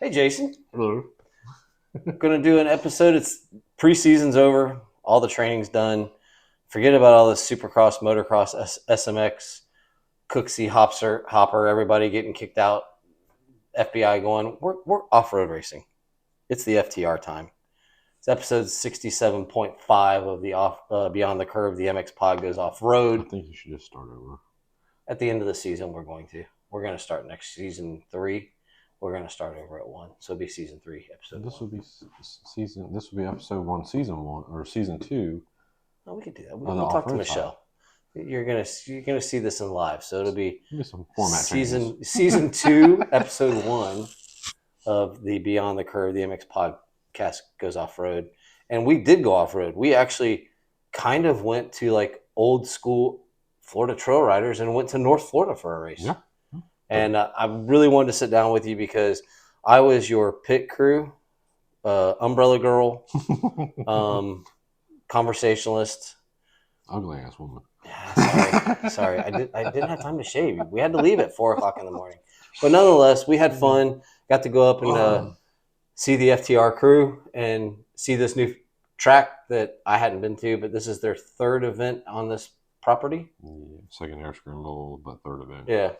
Hey, Jason. Hello. Going to do an episode. It's preseason's over. All the training's done. Forget about all this Supercross, Motocross, SMX, Cooksey, Hopper, everybody getting kicked out. FBI going. We're off-road racing. It's the FTR time. It's episode 67.5 of the Beyond the Curve. The MX Pod goes off-road. I think you should just start over. At the end of the season, we're going to start next season 3. We're going to start over at 1. So it'll be season 3, episode This 1. would be This would be episode 1, season 1, or season 2. Oh, we could do that. the We'll talk to off-road Michelle. You're gonna see this in live, so it'll be Maybe some format changes. season 2, episode 1 of the Beyond the Curve. The MX podcast goes off road, and we did go off road. We actually kind of went to like old school Florida trail riders and went to North Florida for a race. Yeah. And I really wanted to sit down with you because I was your pit crew, umbrella girl, conversationalist. Ugly ass woman. Yeah, sorry. I didn't have time to shave. We had to leave at 4:00 in the morning, but nonetheless, we had fun. Got to go up and see the FTR crew and see this new track that I hadn't been to. But this is their 3rd event on this property. Yeah, second hare scramble, but 3rd event. Yeah.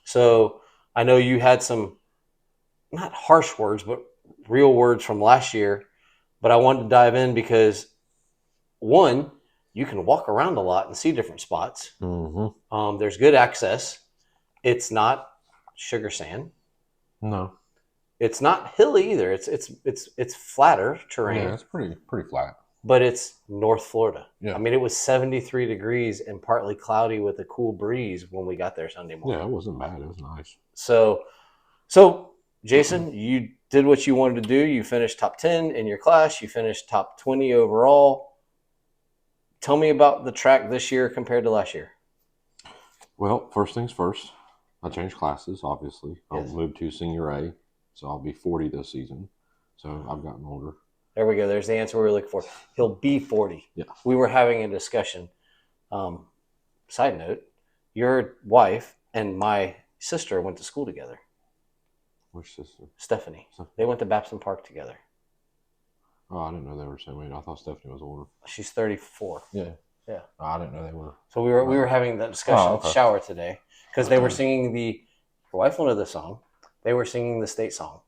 So I know you had some not harsh words, but real words from last year. But I wanted to dive in because one, you can walk around a lot and see different spots. Mm-hmm. There's good access. It's not sugar sand. No. It's not hilly either. It's flatter terrain. Yeah, it's pretty flat. But it's North Florida. Yeah. I mean, it was 73 degrees and partly cloudy with a cool breeze when we got there Sunday morning. Yeah, it wasn't bad. It was nice. So Jason, you did what you wanted to do. You finished top 10 in your class. You finished top 20 overall. Tell me about the track this year compared to last year. Well, first things first. I changed classes, obviously. Yes. I'll move to senior A, so I'll be 40 this season. So I've gotten older. There we go. There's the answer we were looking for. He'll be 40. Yeah. We were having a discussion. Side note, your wife and my sister went to school together. Which sister? Stephanie. They went to Babson Park together. Oh, I didn't know they were the same age. I thought Stephanie was older. She's 34. Yeah. Yeah. Oh, I didn't know they were. So we were having that discussion Oh, at the okay. shower today because they were singing your wife wanted the song. They were singing the state song.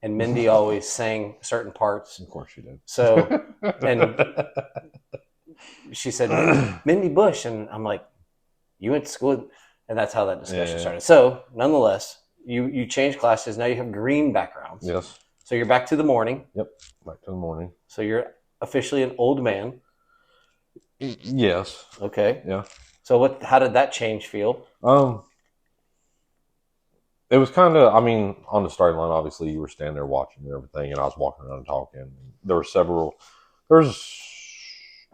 And Mindy always sang certain parts. Of course she did. So, and she said, Mindy Bush. And I'm like, you went to school? And that's how that discussion started. So, nonetheless, you changed classes. Now you have green backgrounds. Yes. So you're back to the morning. Yep. Back to the morning. So you're officially an old man. Yes. Okay. Yeah. So how did that change feel? It was kind of, I mean, on the starting line, obviously, you were standing there watching and everything, and I was walking around talking. There's 2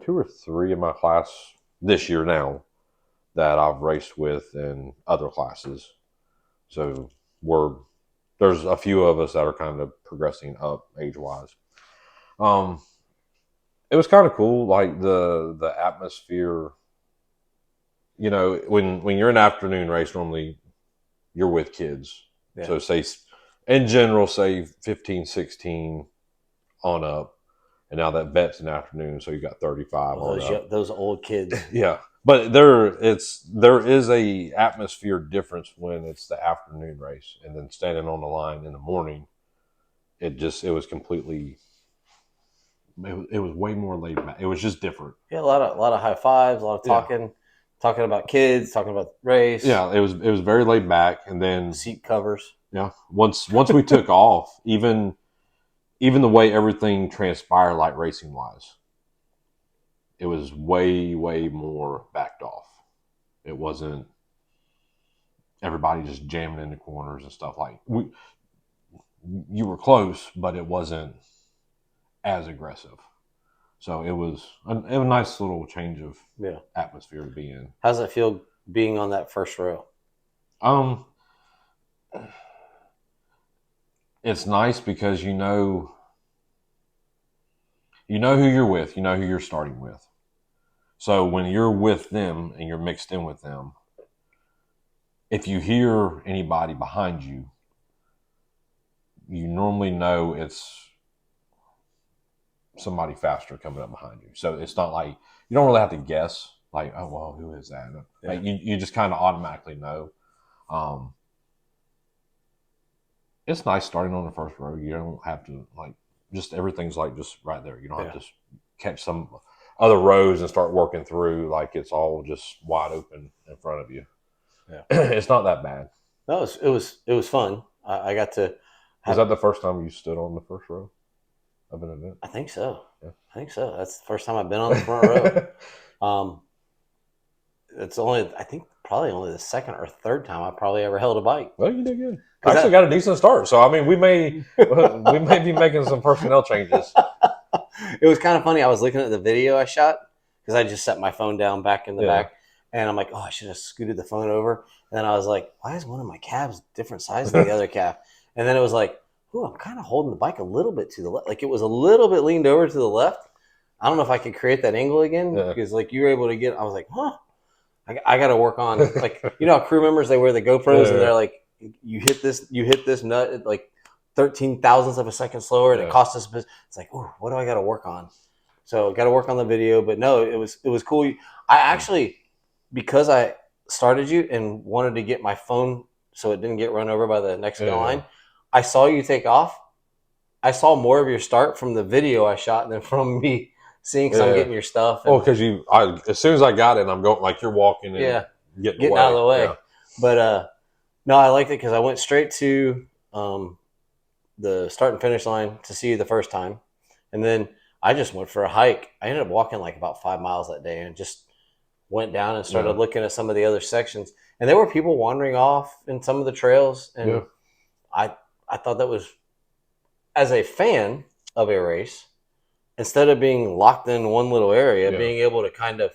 or 3 in my class this year now that I've raced with in other classes. So there's a few of us that are kind of progressing up age-wise. It was kind of cool, like the atmosphere. You know, when you're in an afternoon race, normally you're with kids. Yeah. So say, in general, say 15, 16 on up. And now that vet's an afternoon, so you got 35 on up. Those old kids. Yeah. But there is a atmosphere difference when it's the afternoon race. And then standing on the line in the morning, it was completely... It was way more laid back. It was just different. Yeah, a lot of high fives, a lot of talking about kids, talking about the race. Yeah, it was very laid back, and then seat covers. Yeah, once we took off, even the way everything transpired, like racing wise, it was way more backed off. It wasn't everybody just jamming in the corners and stuff. Like you were close, but it wasn't as aggressive. So it was a nice little change of atmosphere to be in. How's it feel being on that first row? It's nice because you know who you're with, you know who you're starting with. So when you're with them and you're mixed in with them, if you hear anybody behind you, you normally know it's somebody faster coming up behind you. So it's not like you don't really have to guess. Like, oh well, who is that? Yeah. Like, you just kind of automatically know. It's nice starting on the first row. You don't have to just everything's just right there. You don't have to catch some other rows and start working through like it's all just wide open in front of you. Yeah. It's not that bad. No, it was fun. I got to. Was that the first time you stood on the first row of an event? I think so. Yeah. I think so. That's the first time I've been on the front row. It's probably only the second or third time I probably ever held a bike. Well, you did good. I actually got a decent start, so I mean, we may be making some personnel changes. It was kind of funny. I was looking at the video I shot because I just set my phone down back in the back, and I'm like, oh, I should have scooted the phone over. And then I was like, why is one of my calves different size than the other calf? And then it was like, oh, I'm kind of holding the bike a little bit to the left. Like it was a little bit leaned over to the left. I don't know if I could create that angle again because like you were able to get. I was like, huh. I got to work on like how crew members they wear the GoPros and they're like you hit this nut at like 13 thousandths of a second slower and it costs us. It's like, oh, what do I got to work on? So got to work on the video, but no, it was cool. I actually, because I started you and wanted to get my phone so it didn't get run over by the next line. I saw you take off. I saw more of your start from the video I shot than from me. Seeing because I'm getting your stuff. Because as soon as I got it, I'm going like you're walking and getting out of the way. Yeah. But no, I liked it because I went straight to the start and finish line to see you the first time, and then I just went for a hike. I ended up walking like about 5 miles that day, and just went down and started looking at some of the other sections. And there were people wandering off in some of the trails, and I thought that was, as a fan of a race, instead of being locked in one little area, being able to kind of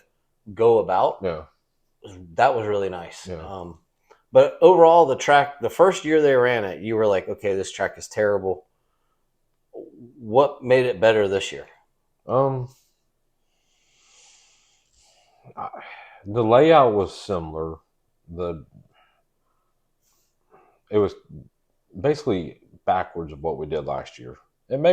go about, that was really nice. Yeah. But overall, the track, the first year they ran it, you were like, okay, this track is terrible. What made it better this year? The layout was similar. It was basically backwards of what we did last year. And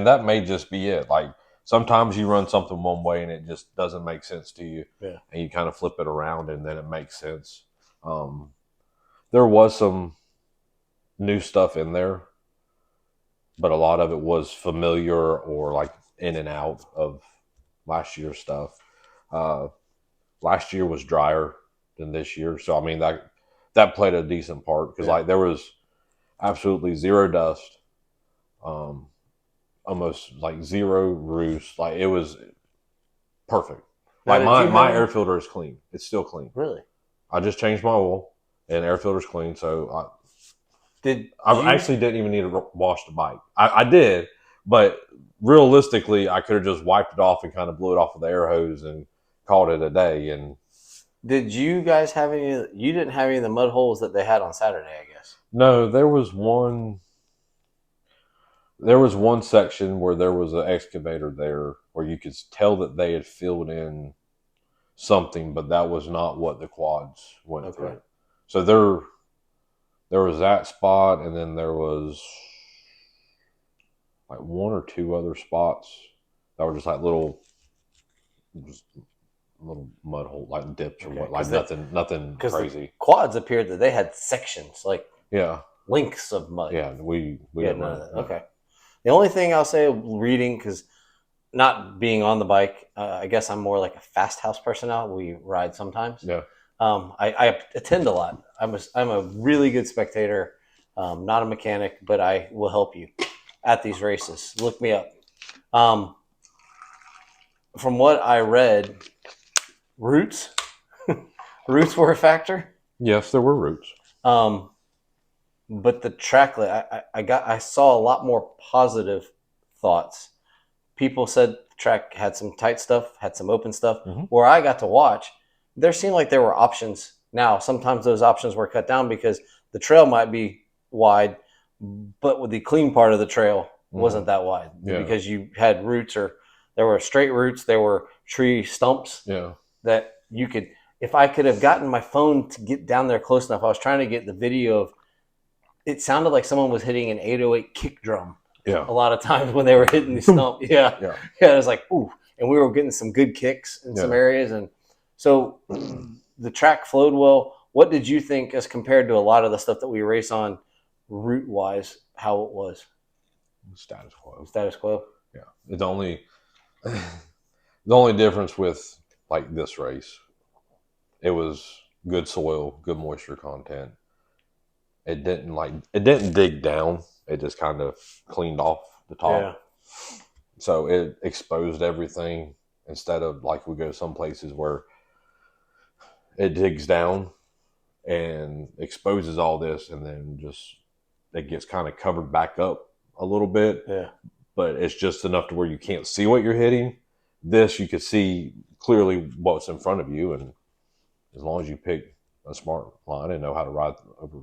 that may just be it. Like sometimes you run something one way and it just doesn't make sense to you, and you kind of flip it around and then it makes sense. There was some new stuff in there, but a lot of it was familiar or like in and out of last year's stuff. Last year was drier than this year, so I mean that played a decent part because like there was absolutely zero dust. Almost like zero roost. Like it was perfect. Like my air filter is clean. It's still clean. Really? I just changed my oil and air filter's clean. So I actually didn't even need to wash the bike. I did, but realistically, I could have just wiped it off and kind of blew it off with the air hose and called it a day. And did you guys have any? You didn't have any of the mud holes that they had on Saturday, I guess. No, there was one. There was one section where there was an excavator there where you could tell that they had filled in something, but that was not what the quads went through. So there was that spot, and then there was like one or two other spots that were just like little mud hole, like dips or what, like nothing crazy. The quads appeared that they had sections, like lengths of mud. Yeah, we had none of that. Okay. The only thing I'll say, reading, because not being on the bike, I guess I'm more like a fast house person now. We ride sometimes. Yeah. I attend a lot. I'm a really good spectator, not a mechanic, but I will help you at these races. Look me up. From what I read, roots were a factor. Yes, there were roots. But the track, I saw a lot more positive thoughts. People said the track had some tight stuff, had some open stuff. Mm-hmm. Where I got to watch, there seemed like there were options. Now, sometimes those options were cut down because the trail might be wide, but with the clean part of the trail wasn't that wide because you had roots, or there were straight roots, there were tree stumps that you could. If I could have gotten my phone to get down there close enough, I was trying to get the video of it sounded like someone was hitting an 808 kick drum Yeah. a lot of times when they were hitting the stump. Yeah. Yeah. Yeah. It was like, ooh. And we were getting some good kicks in some areas. And so the track flowed well. What did you think as compared to a lot of the stuff that we race on route wise, how it was? Status quo. Status quo. Yeah. It's only the only difference with like this race, it was good soil, good moisture content. It didn't dig down. It just kind of cleaned off the top. Yeah. So it exposed everything instead of like we go some places where it digs down and exposes all this and then just it gets kind of covered back up a little bit. Yeah. But it's just enough to where you can't see what you're hitting. This, you could see clearly what's in front of you. And as long as you pick a smart line and know how to ride over,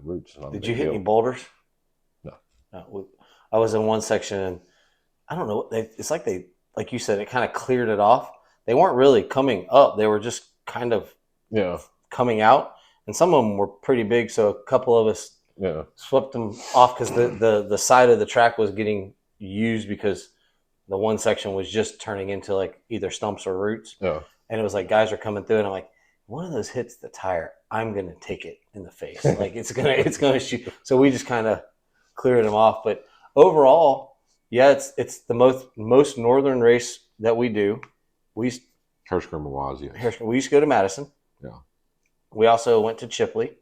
routes. Did you hit any boulders? No. I was in one section and I don't know. It's like like you said, it kind of cleared it off. They weren't really coming up. They were just kind of coming out. And some of them were pretty big. So a couple of us swept them off because the side of the track was getting used because the one section was just turning into like either stumps or roots. Yeah. And it was like guys are coming through and I'm like, one of those hits the tire, I'm going to take it in the face. Like it's going to shoot. So we just kind of cleared them off. But overall, yeah, it's the most northern race that we do. Hare scramble wise, yes. We used to go to Madison. Yeah. We also went to Chipley.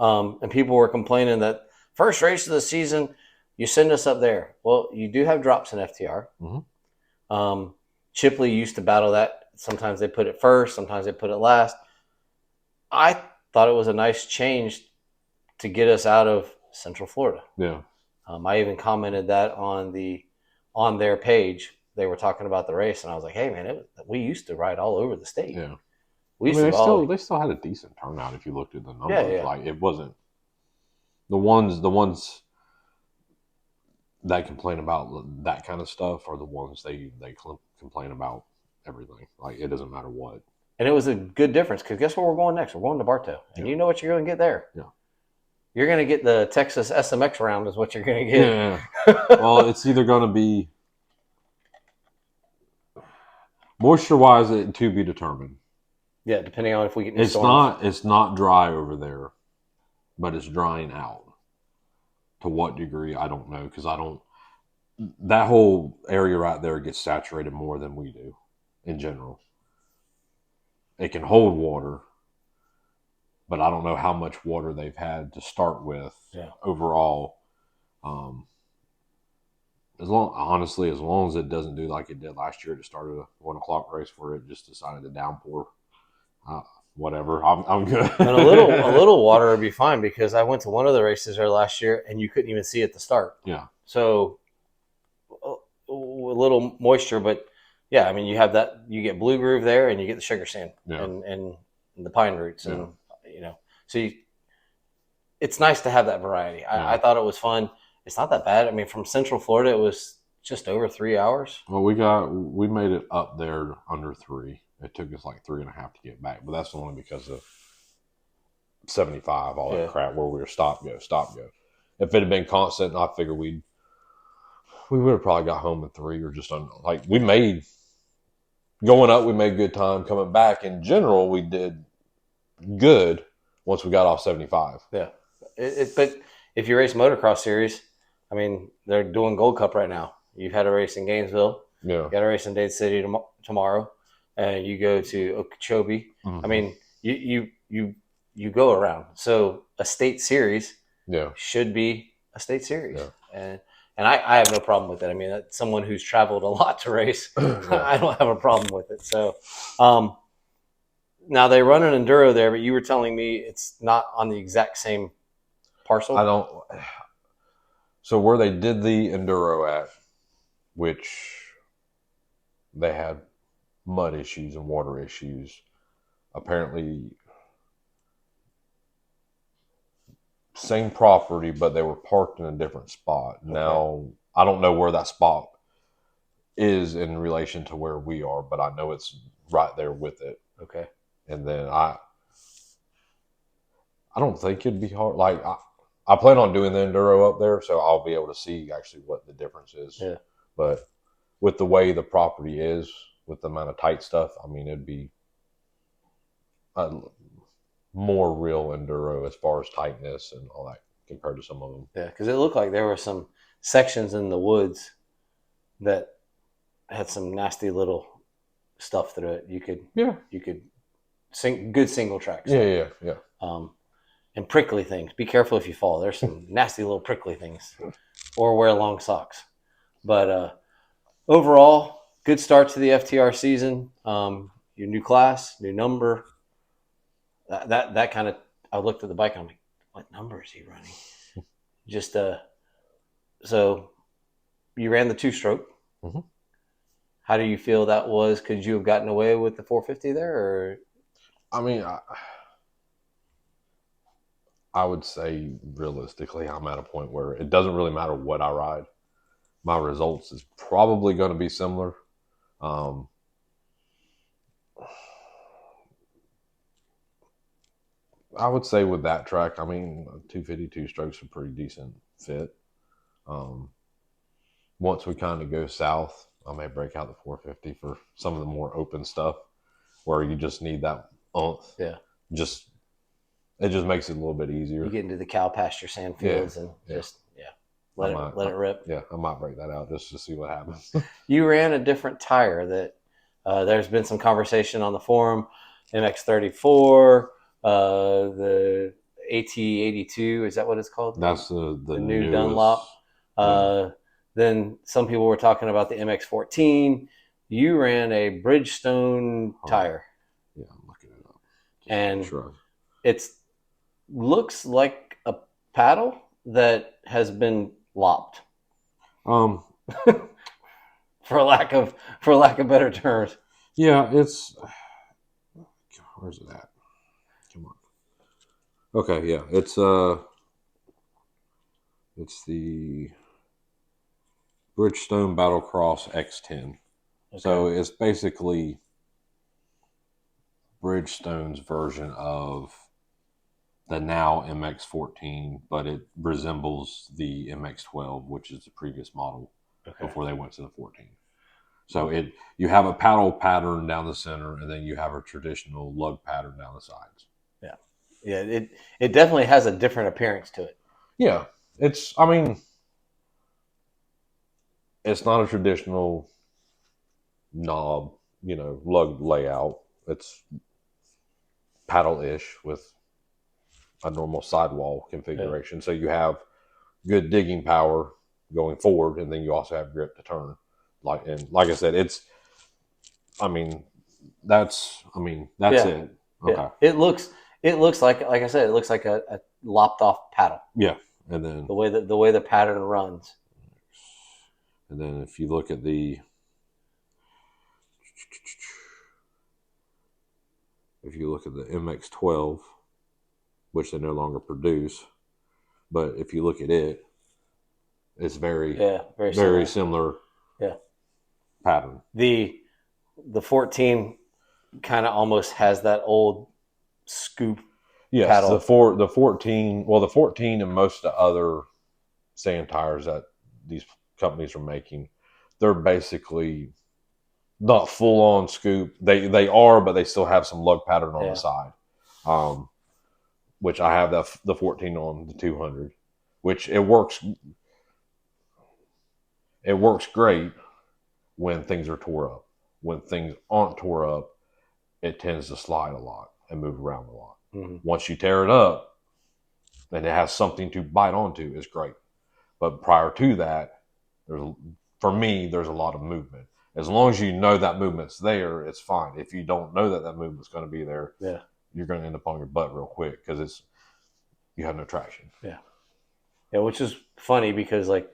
And people were complaining that first race of the season, you send us up there. Well, you do have drops in FTR. Mm-hmm. Chipley used to battle that. Sometimes they put it first, sometimes they put it last. I thought it was a nice change to get us out of Central Florida. Yeah. I even commented that on their page. They were talking about the race, and I was like, "Hey, man, we used to ride all over the state." Yeah. They still had a decent turnout if you looked at the numbers. Yeah. Like it wasn't the ones that complain about that kind of stuff are the ones they complain about everything. Like it doesn't matter what. And it was a good difference because guess where we're going next? We're going to Bartow, and you know what you're going to get there. Yeah. You're going to get the Texas SMX round is what you're going to get. Yeah. Well, it's either going to be moisture-wise to be determined. Yeah, depending on if we get new storms. It's not dry over there, but it's drying out. To what degree, I don't know, because that whole area right there gets saturated more than we do in general. It can hold water, but I don't know how much water they've had to start with overall. As long as it doesn't do like it did last year, to start a 1 o'clock race where it just decided to downpour. Whatever, I'm good. And a little water would be fine because I went to one of the races there last year and you couldn't even see at the start. Yeah. So a little moisture, but yeah, I mean you have that. You get Blue Groove there, and you get the sugar sand and the pine roots, and so it's nice to have that variety. I thought it was fun. It's not that bad. I mean, from Central Florida, it was just over 3 hours. Well, we made it up there under 3. It took us like 3.5 to get back, but that's only because of 75, all that crap where we were stop go. If it had been constant, I figure we would have probably got home in 3 or just under. Like we made good time. Coming back in general, we did good once we got off 75. Yeah, but if you race motocross series, I mean they're doing Gold Cup right now. You've had a race in Gainesville. Yeah, you got a race in Dade City tomorrow. And you go to Okeechobee. Mm-hmm. I mean, you go around. So a state series should be a state series. Yeah. And I have no problem with it. I mean, that's someone who's traveled a lot to race. I don't have a problem with it. So now they run an enduro there, but you were telling me it's not on the exact same parcel. So where they did the enduro at, which they had mud issues and water issues. Apparently, same property, but they were parked in a different spot. Okay. Now, I don't know where that spot is in relation to where we are, but I know it's right there with it. Okay. And then I don't think it'd be hard. Like, I plan on doing the enduro up there, so I'll be able to see actually what the difference is. Yeah. But with the way the property is, with the amount of tight stuff, I mean, it'd be a more real enduro as far as tightness and all that compared to some of them. Yeah, because it looked like there were some sections in the woods that had some nasty little stuff through it. You could good single track stuff. Yeah. And prickly things. Be careful if you fall. There's some nasty little prickly things. Or wear long socks. But overall, good start to the FTR season. Your new class, new number. That kind of, I looked at the bike and I'm like, what number is he running? Just so you ran the 2-stroke. Mm-hmm. How do you feel that was? Could you have gotten away with the 450 there? Or I mean, I would say realistically, I'm at a point where it doesn't really matter what I ride. My results is probably going to be similar. I would say with that track, I mean, 252 strokes are pretty decent fit. Once we kind of go south, I may break out the 450 for some of the more open stuff where you just need that oomph. Yeah. It just makes it a little bit easier. You get into the cow pasture sand fields and just let it rip. Yeah, I might break that out just to see what happens. You ran a different tire that there's been some conversation on the forum. MX34, the AT82, is that what it's called? That's the new newest, Dunlop. Then some people were talking about the MX14. You ran a Bridgestone tire. Yeah, I'm looking it up. And it looks like a paddle that has been lopped. For lack of better terms. Yeah, it's where's it at? Come on. Okay, yeah, it's the Bridgestone Battlecross X10. Okay. So it's basically Bridgestone's version of the now MX14, but it resembles the MX12, which is the previous model before they went to the 14. So you have a paddle pattern down the center, and then you have a traditional lug pattern down the sides. Yeah. It definitely has a different appearance to it. Yeah, it's not a traditional knob, lug layout. It's paddle-ish with a normal sidewall configuration. Yeah. So you have good digging power going forward, and then you also have grip to turn. Like I said, that's it. Okay. Yeah. It looks like I said, it looks like a lopped off paddle. Yeah. And then the way the pattern runs. And then if you look at the MX12, which they no longer produce, but if you look at it, it's very similar. Yeah. Pattern. The 14 kind of almost has that old scoop. Yes, paddle. The 14. Well, the 14 and most of the other sand tires that these companies are making, they're basically not full on scoop. They are, but they still have some lug pattern on the side. Which I have the 14 on the 200, which it works. It works great when things are tore up. When things aren't tore up, it tends to slide a lot and move around a lot. Mm-hmm. Once you tear it up and it has something to bite onto, it's great. But prior to that, there's a lot of movement. As long as you know that movement's there, it's fine. If you don't know that movement's going to be there, you're going to end up on your butt real quick because you have no traction. Yeah, which is funny because like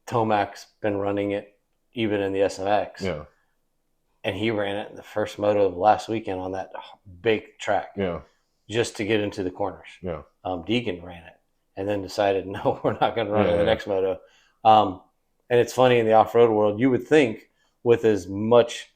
Tomac's been running it even in the SMX. Yeah. And he ran it in the first moto of last weekend on that big track. Yeah. Just to get into the corners. Yeah. Deegan ran it and then decided, no, we're not going to run it in the next moto. And it's funny in the off-road world, you would think with as much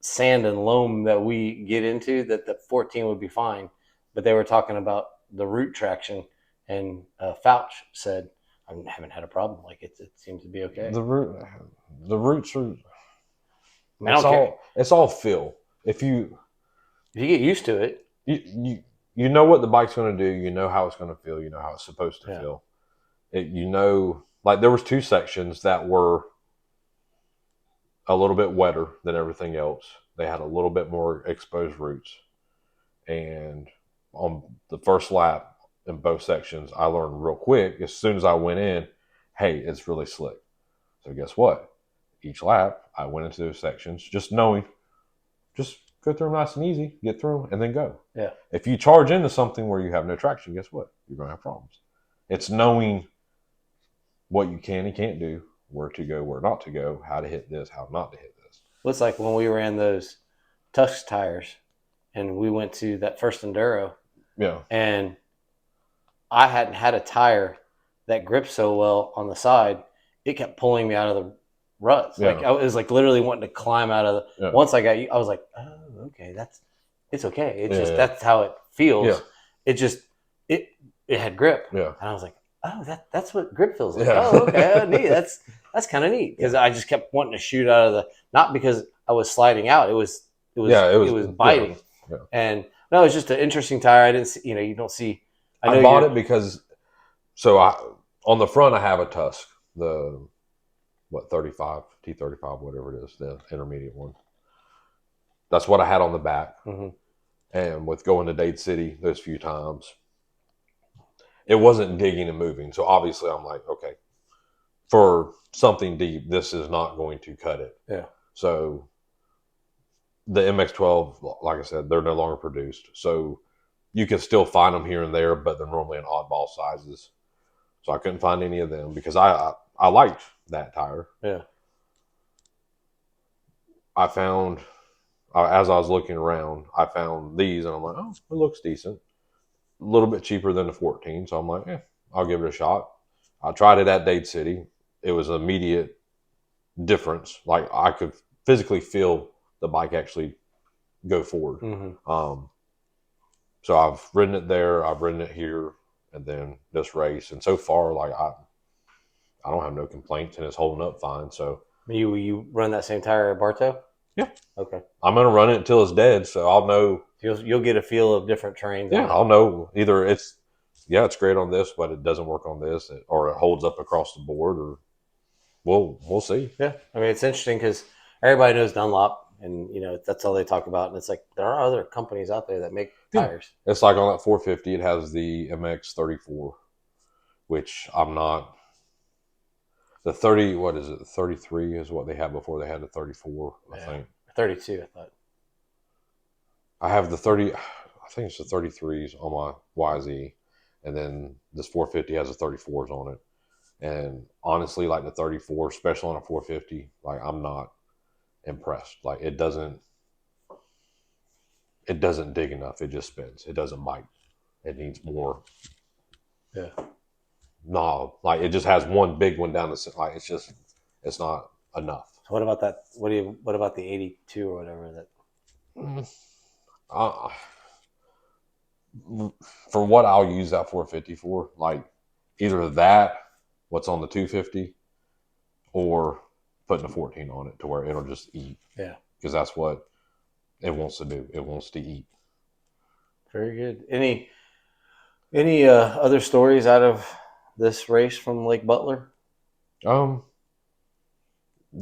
sand and loam that we get into that the 14 would be fine. But they were talking about the root traction and Fouch said, I haven't had a problem. Like it seems to be okay. The roots are. I mean, I don't care. It's all feel. If you get used to it, you know what the bike's going to do. You know how it's going to feel. You know how it's supposed to feel. You know, like there was 2 sections that were a little bit wetter than everything else. They had a little bit more exposed roots. And on the first lap in both sections, I learned real quick, as soon as I went in, hey, it's really slick. So guess what? Each lap, I went into those sections just knowing, just go through them nice and easy, get through them, and then go. Yeah. If you charge into something where you have no traction, guess what? You're going to have problems. It's knowing what you can and can't do, where to go, where not to go, how to hit this, how not to hit this. Well, it's like when we ran those Tusk tires and we went to that first Enduro. Yeah. And I hadn't had a tire that gripped so well on the side. It kept pulling me out of the ruts. Yeah. Like I was like literally wanting to climb out of the. Yeah. Once I was like, oh, okay, it's okay. It's just that's how it feels. Yeah. It just it had grip. Yeah. And I was like, oh, that's what grip feels like. Yeah. Oh, okay, neat. That's kind of neat because I just kept wanting to shoot out of the. Not because I was sliding out. It was biting. Yeah. And no, it's just an interesting tire. I didn't see. You don't see. I bought it because. So on the front I have a Tusk, the 35 T35, whatever it is, the intermediate one. That's what I had on the back. Mm-hmm. And with going to Dade City those few times, it wasn't digging and moving. So obviously I'm like, okay, for something deep, this is not going to cut it. Yeah. So the MX-12, like I said, they're no longer produced. So you can still find them here and there, but they're normally in oddball sizes. So I couldn't find any of them because I liked that tire. Yeah. I found, as I was looking around, I found these and I'm like, oh, it looks decent. A little bit cheaper than the 14. So I'm like, I'll give it a shot. I tried it at Dade City. It was an immediate difference. Like I could physically feel the bike actually go forward. Mm-hmm. So I've ridden it there. I've ridden it here. And then this race, and so far, like I don't have no complaints, and it's holding up fine. So you run that same tire at Bartow? Yeah. Okay. I'm gonna run it until it's dead, so I'll know. You'll get a feel of different terrains. Yeah, I'll know either it's great on this, but it doesn't work on this, or it holds up across the board, or we'll see. Yeah, I mean it's interesting because everybody knows Dunlop. And, that's all they talk about. And it's like, there are other companies out there that make tires. Yeah. It's like on that 450, it has the MX-34, which I'm not. The 30, what is it? The 33 is what they had before they had the 34, I think. 32, I thought. I have the 30, I think it's the 33s on my YZ. And then this 450 has the 34s on it. And honestly, like the 34, especially on a 450, like I'm not impressed. Like it doesn't dig enough. It just spins. It doesn't bite. It needs more. Yeah. No, like it just has one big one down the like it's not enough. So what about that? What about the 82 or whatever that? For what I'll use that 450 for, like either that, what's on the 250, or putting a 14 on it to where it'll just eat. Yeah. Because that's what it wants to do. It wants to eat. Very good. Any other stories out of this race from Lake Butler?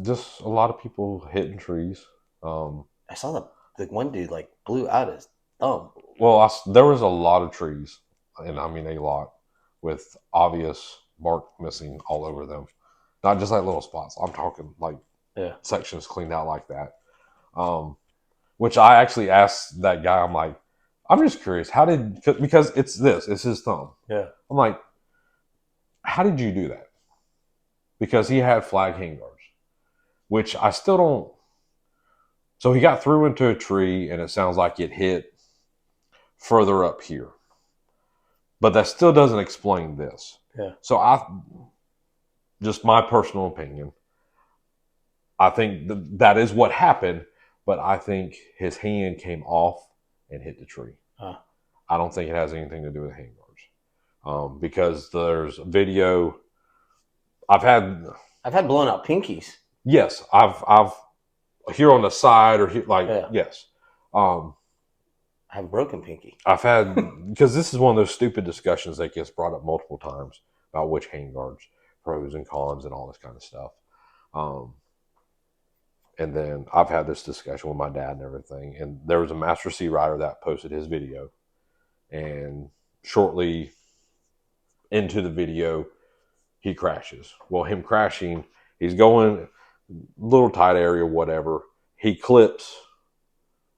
Just a lot of people hitting trees. I saw the one dude like blew out his thumb. Well, there was a lot of trees, and I mean a lot, with obvious bark missing all over them. Not just like little spots. I'm talking like sections cleaned out like that. Which I actually asked that guy, I'm like, I'm just curious, because it's his thumb. Yeah. I'm like, how did you do that? Because he had flag handguards, which I still don't. So he got through into a tree and it sounds like it hit further up here. But that still doesn't explain this. Yeah. So just my personal opinion, I think that is what happened, but I think his hand came off and hit the tree. I don't think it has anything to do with handguards. because there's video. I've had blown out pinkies. yes, I've here on the side or here, like yes. I have broken pinky. I've had because this is one of those stupid discussions that gets brought up multiple times about which handguards, pros and cons, and all this kind of stuff. And then I've had this discussion with my dad and everything. And there was a Master C rider that posted his video, and shortly into the video, he crashes. Well, him crashing, he's going a little tight area, whatever. He clips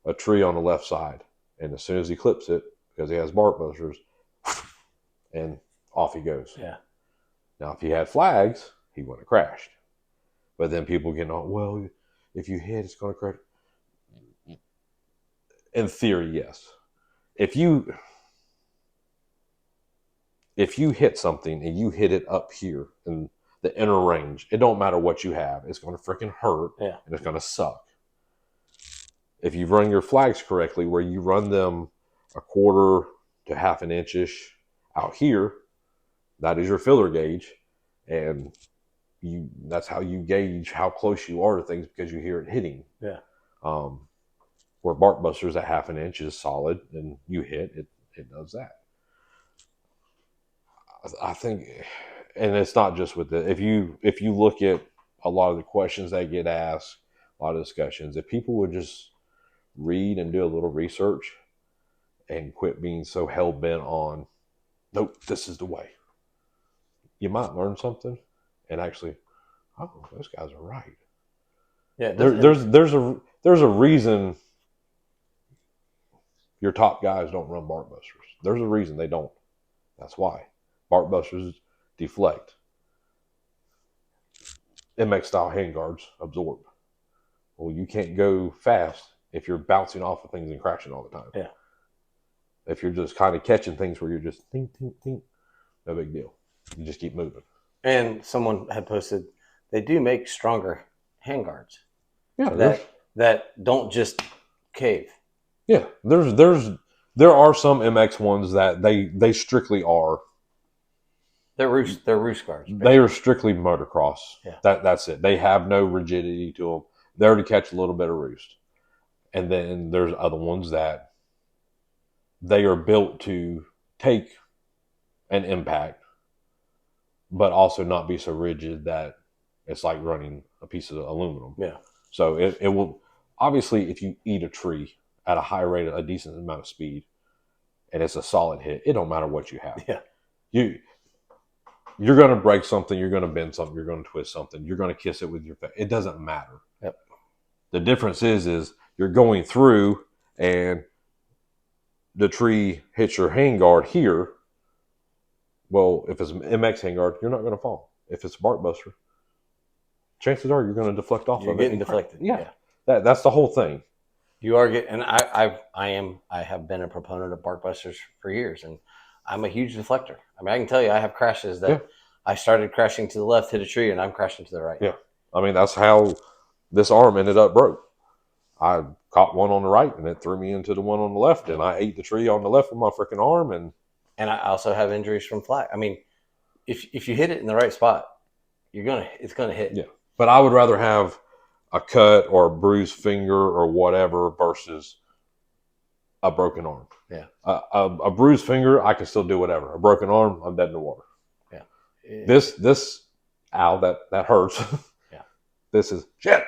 a tree on the left side. And as soon as he clips it, because he has bark busters, and off he goes. Yeah. Now, if he had flags, he wouldn't have crashed. But then people get on, well, if you hit, it's going to crash. In theory, yes. If you hit something and you hit it up here in the inner range, it don't matter what you have. It's going to freaking hurt, and it's going to suck. If you run your flags correctly, where you run them a quarter to half an inch-ish out here, that is your filler gauge, and that's how you gauge how close you are to things, because you hear it hitting. Yeah. Where bark busters at half an inch is solid, and you hit it, it does that. I think, and it's not just with it. If you look at a lot of the questions that get asked, a lot of discussions, if people would just read and do a little research and quit being so hell-bent on, nope, this is the way, you might learn something and actually, oh, those guys are right. Yeah, there's a reason your top guys don't run bark busters. There's a reason they don't. That's why. Bark busters deflect. MX style handguards absorb. Well, you can't go fast if you're bouncing off of things and crashing all the time. Yeah. If you're just kind of catching things where you're just think, no big deal. You just keep moving. And someone had posted, they do make stronger handguards. Yeah. That don't just cave. Yeah. There are some MX ones that they strictly are. They're roost guards. Basically. They are strictly motocross. Yeah. That's it. They have no rigidity to them. They're to catch a little bit of roost. And then there's other ones that they are built to take an impact, but also not be so rigid that it's like running a piece of aluminum. Yeah. So it will, obviously, if you eat a tree at a high rate, a decent amount of speed, and it's a solid hit, it don't matter what you have. Yeah. You're going to break something, you're going to bend something, you're going to twist something, you're going to kiss it with your face. It doesn't matter. Yep. The difference is you're going through and the tree hits your handguard here. Well, if it's an MX handguard, you're not going to fall. If it's a bark buster, chances are you're going to deflect off you're of it. You're getting deflected. Yeah. That's the whole thing. You are getting, and I have been a proponent of bark busters for years, and I'm a huge deflector. I mean, I can tell you I have crashes that I started crashing to the left, hit a tree, and I'm crashing to the right. Yeah. I mean, that's how this arm ended up broke. I caught one on the right, and it threw me into the one on the left, and I ate the tree on the left with my freaking arm. And I also have injuries from flag. I mean, if you hit it in the right spot, it's gonna hit. Yeah. But I would rather have a cut or a bruised finger or whatever versus a broken arm. Yeah. A bruised finger, I can still do whatever. A broken arm, I'm dead in the water. Yeah. This ow, that hurts. Yeah. This is shit.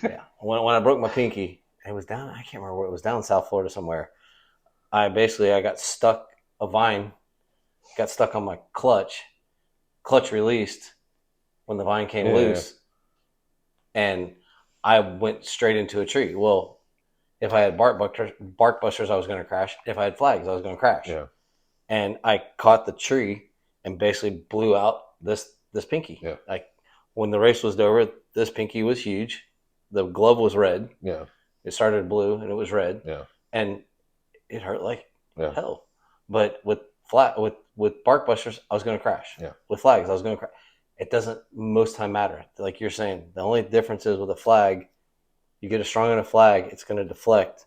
Yeah. When I broke my pinky, it was down, I can't remember where it was, down in South Florida somewhere. I got stuck, a vine got stuck on my clutch released when the vine came loose, and I went straight into a tree. Well, if I had bark busters, I was going to crash. If I had flags, I was going to crash. Yeah. And I caught the tree and basically blew out this pinky. Yeah. Like when the race was over, this pinky was huge. The glove was red. Yeah. It started blue and it was red. Yeah. And it hurt like hell. But with bark busters, I was going to crash. Yeah. With flags, I was going to crash. It doesn't most time matter. Like you're saying, the only difference is with a flag, you get a strong enough flag, it's going to deflect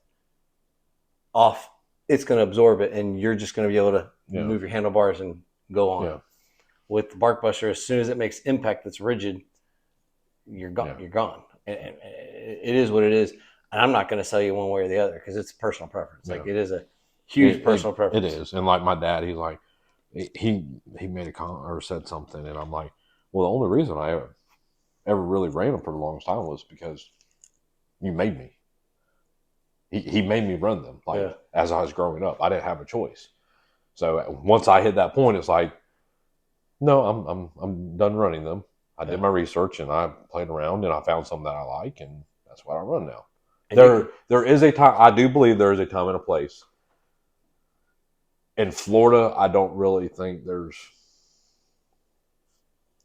off it's going to absorb it, and you're just going to be able to move your handlebars and go on. Yeah. With the bark buster, as soon as it makes impact that's rigid, you're gone. Yeah. You're gone. And it is what it is. And I'm not going to sell you one way or the other because it's personal preference. Like, it is a huge personal preference. It is. And like my dad, he's like, he made a comment or said something, and I'm like, well, the only reason I ever really ran them for the longest time was because you made me. He made me run them as I was growing up. I didn't have a choice. So once I hit that point, it's like, no, I'm done running them. I did my research and I played around and I found something that I like, and that's what I run now. And there is a time. I do believe there is a time and a place. In Florida, I don't really think there's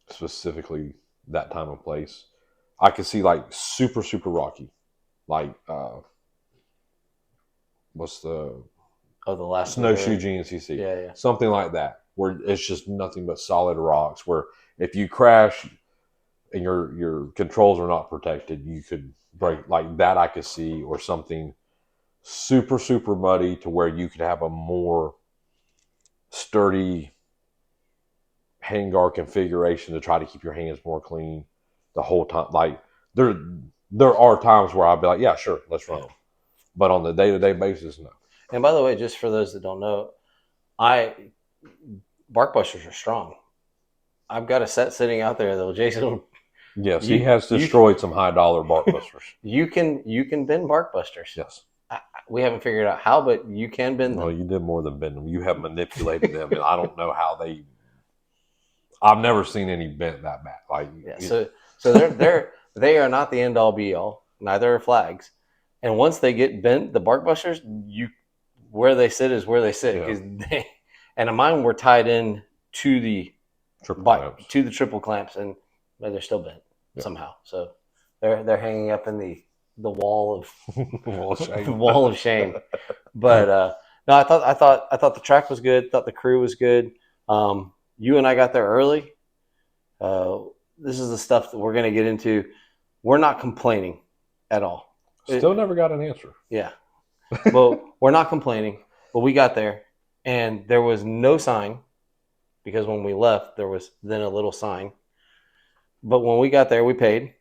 specifically that time and place. I could see like super rocky, like what's the last snowshoe GNCC? Yeah. Something like that, where it's just nothing but solid rocks. Where if you crash and your controls are not protected, you could break like that. I could see, or something super muddy to where you could have a more sturdy handguard configuration to try to keep your hands more clean the whole time. Like there are times where I'll be like, yeah, sure, let's run them. But on the day-to-day basis, no. And by the way, just for those that don't know, bark busters are strong. I've got a set sitting out there though, Jason. Yes, he has destroyed some high-dollar bark busters. You can bend bark busters. Yes. We haven't figured out how, but you can bend them. Well, you did more than bend them. You have manipulated them, and I don't know how they. I've never seen any bent that bad. Like so they are not the end all be all. Neither are flags. And once they get bent, the bark busters, where they sit is where they sit. Yeah. And mine were tied in to the triple clamps, and they're still bent somehow. So they're hanging up in the wall of shame. But no, I thought the track was good. Thought the crew was good. You and I got there early. This is the stuff that we're going to get into. We're not complaining at all. Still never got an answer. Yeah. Well, we're not complaining, but we got there and there was no sign, because when we left, there was then a little sign. But when we got there, we paid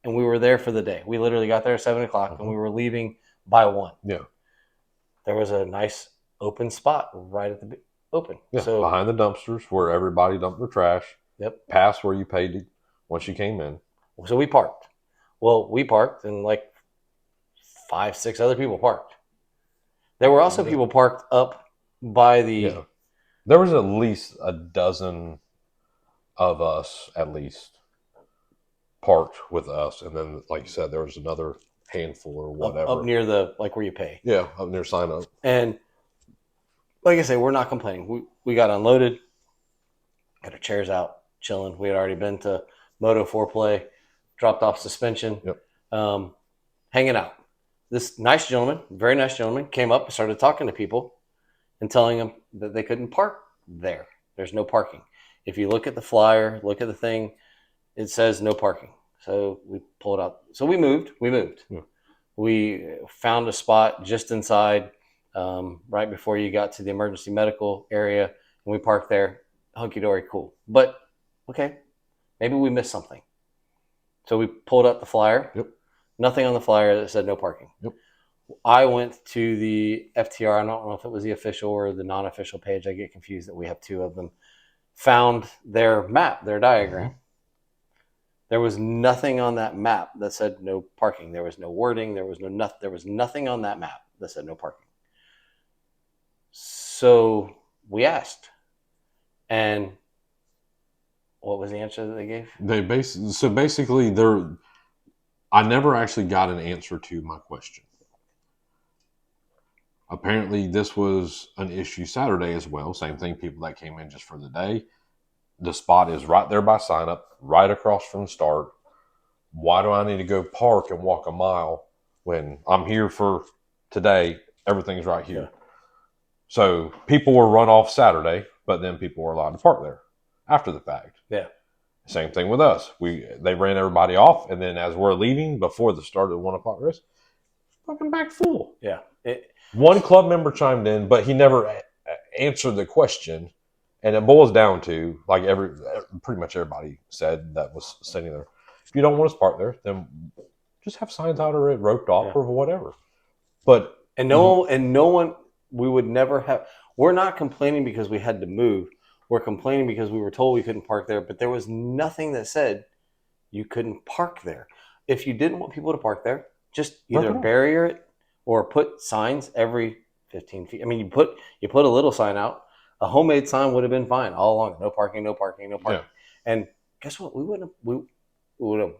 and we were there for the day. We literally got there at 7:00 and we were leaving by 1. Yeah. There was a nice open spot right at the open. Yeah. So behind the dumpsters where everybody dumped their trash. Yep. Past where you paid once you came in. So we parked. Well, we parked and like 5-6 other people parked. There were also people parked up by the... Yeah. There was at least a dozen of us, at least, parked with us. And then, like you said, there was another handful or whatever. Up near the, like where you pay. Yeah, up near sign up. And like I say, we're not complaining. We got unloaded, got our chairs out, chilling. We had already been to Moto 4Play, dropped off suspension, hanging out. This nice gentleman, very nice gentleman, came up and started talking to people and telling them that they couldn't park there. There's no parking. If you look at the flyer, look at the thing, it says no parking. So we pulled out. So we moved. Yeah. We found a spot just inside, right before you got to the emergency medical area, and we parked there. Hunky-dory, cool. But, okay, maybe we missed something. So we pulled up the flyer. Yep. Nothing on the flyer that said no parking. Yep. I went to the FTR. I don't know if it was the official or the non-official page. I get confused that we have two of them. Found their map, their diagram. Mm-hmm. There was nothing on that map that said no parking. There was no wording. There was nothing on that map that said no parking. So we asked, and what was the answer that they gave? Basically, I never actually got an answer to my question. Apparently, this was an issue Saturday as well. Same thing, people that came in just for the day. The spot is right there by sign up, right across from the start. Why do I need to go park and walk a mile when I'm here for today? Everything's right here. Yeah. So people were run off Saturday, but then people were allowed to park there after the fact. Yeah. Same thing with us. They ran everybody off, and then as we're leaving before the start of the 1 o'clock race, fucking back full. Yeah. One club member chimed in, but he never answered the question. And it boils down to, like pretty much everybody said that was sitting there, if you don't want us to park there, then just have signs out or it roped off or whatever. But no one, we would never have. We're not complaining because we had to move. We're complaining because we were told we couldn't park there, but there was nothing that said you couldn't park there. If you didn't want people to park there, just either barrier it or put signs every 15 feet. I mean, you put a little sign out. A homemade sign would have been fine all along. No parking, no parking, no parking. Yeah. And guess what? We would have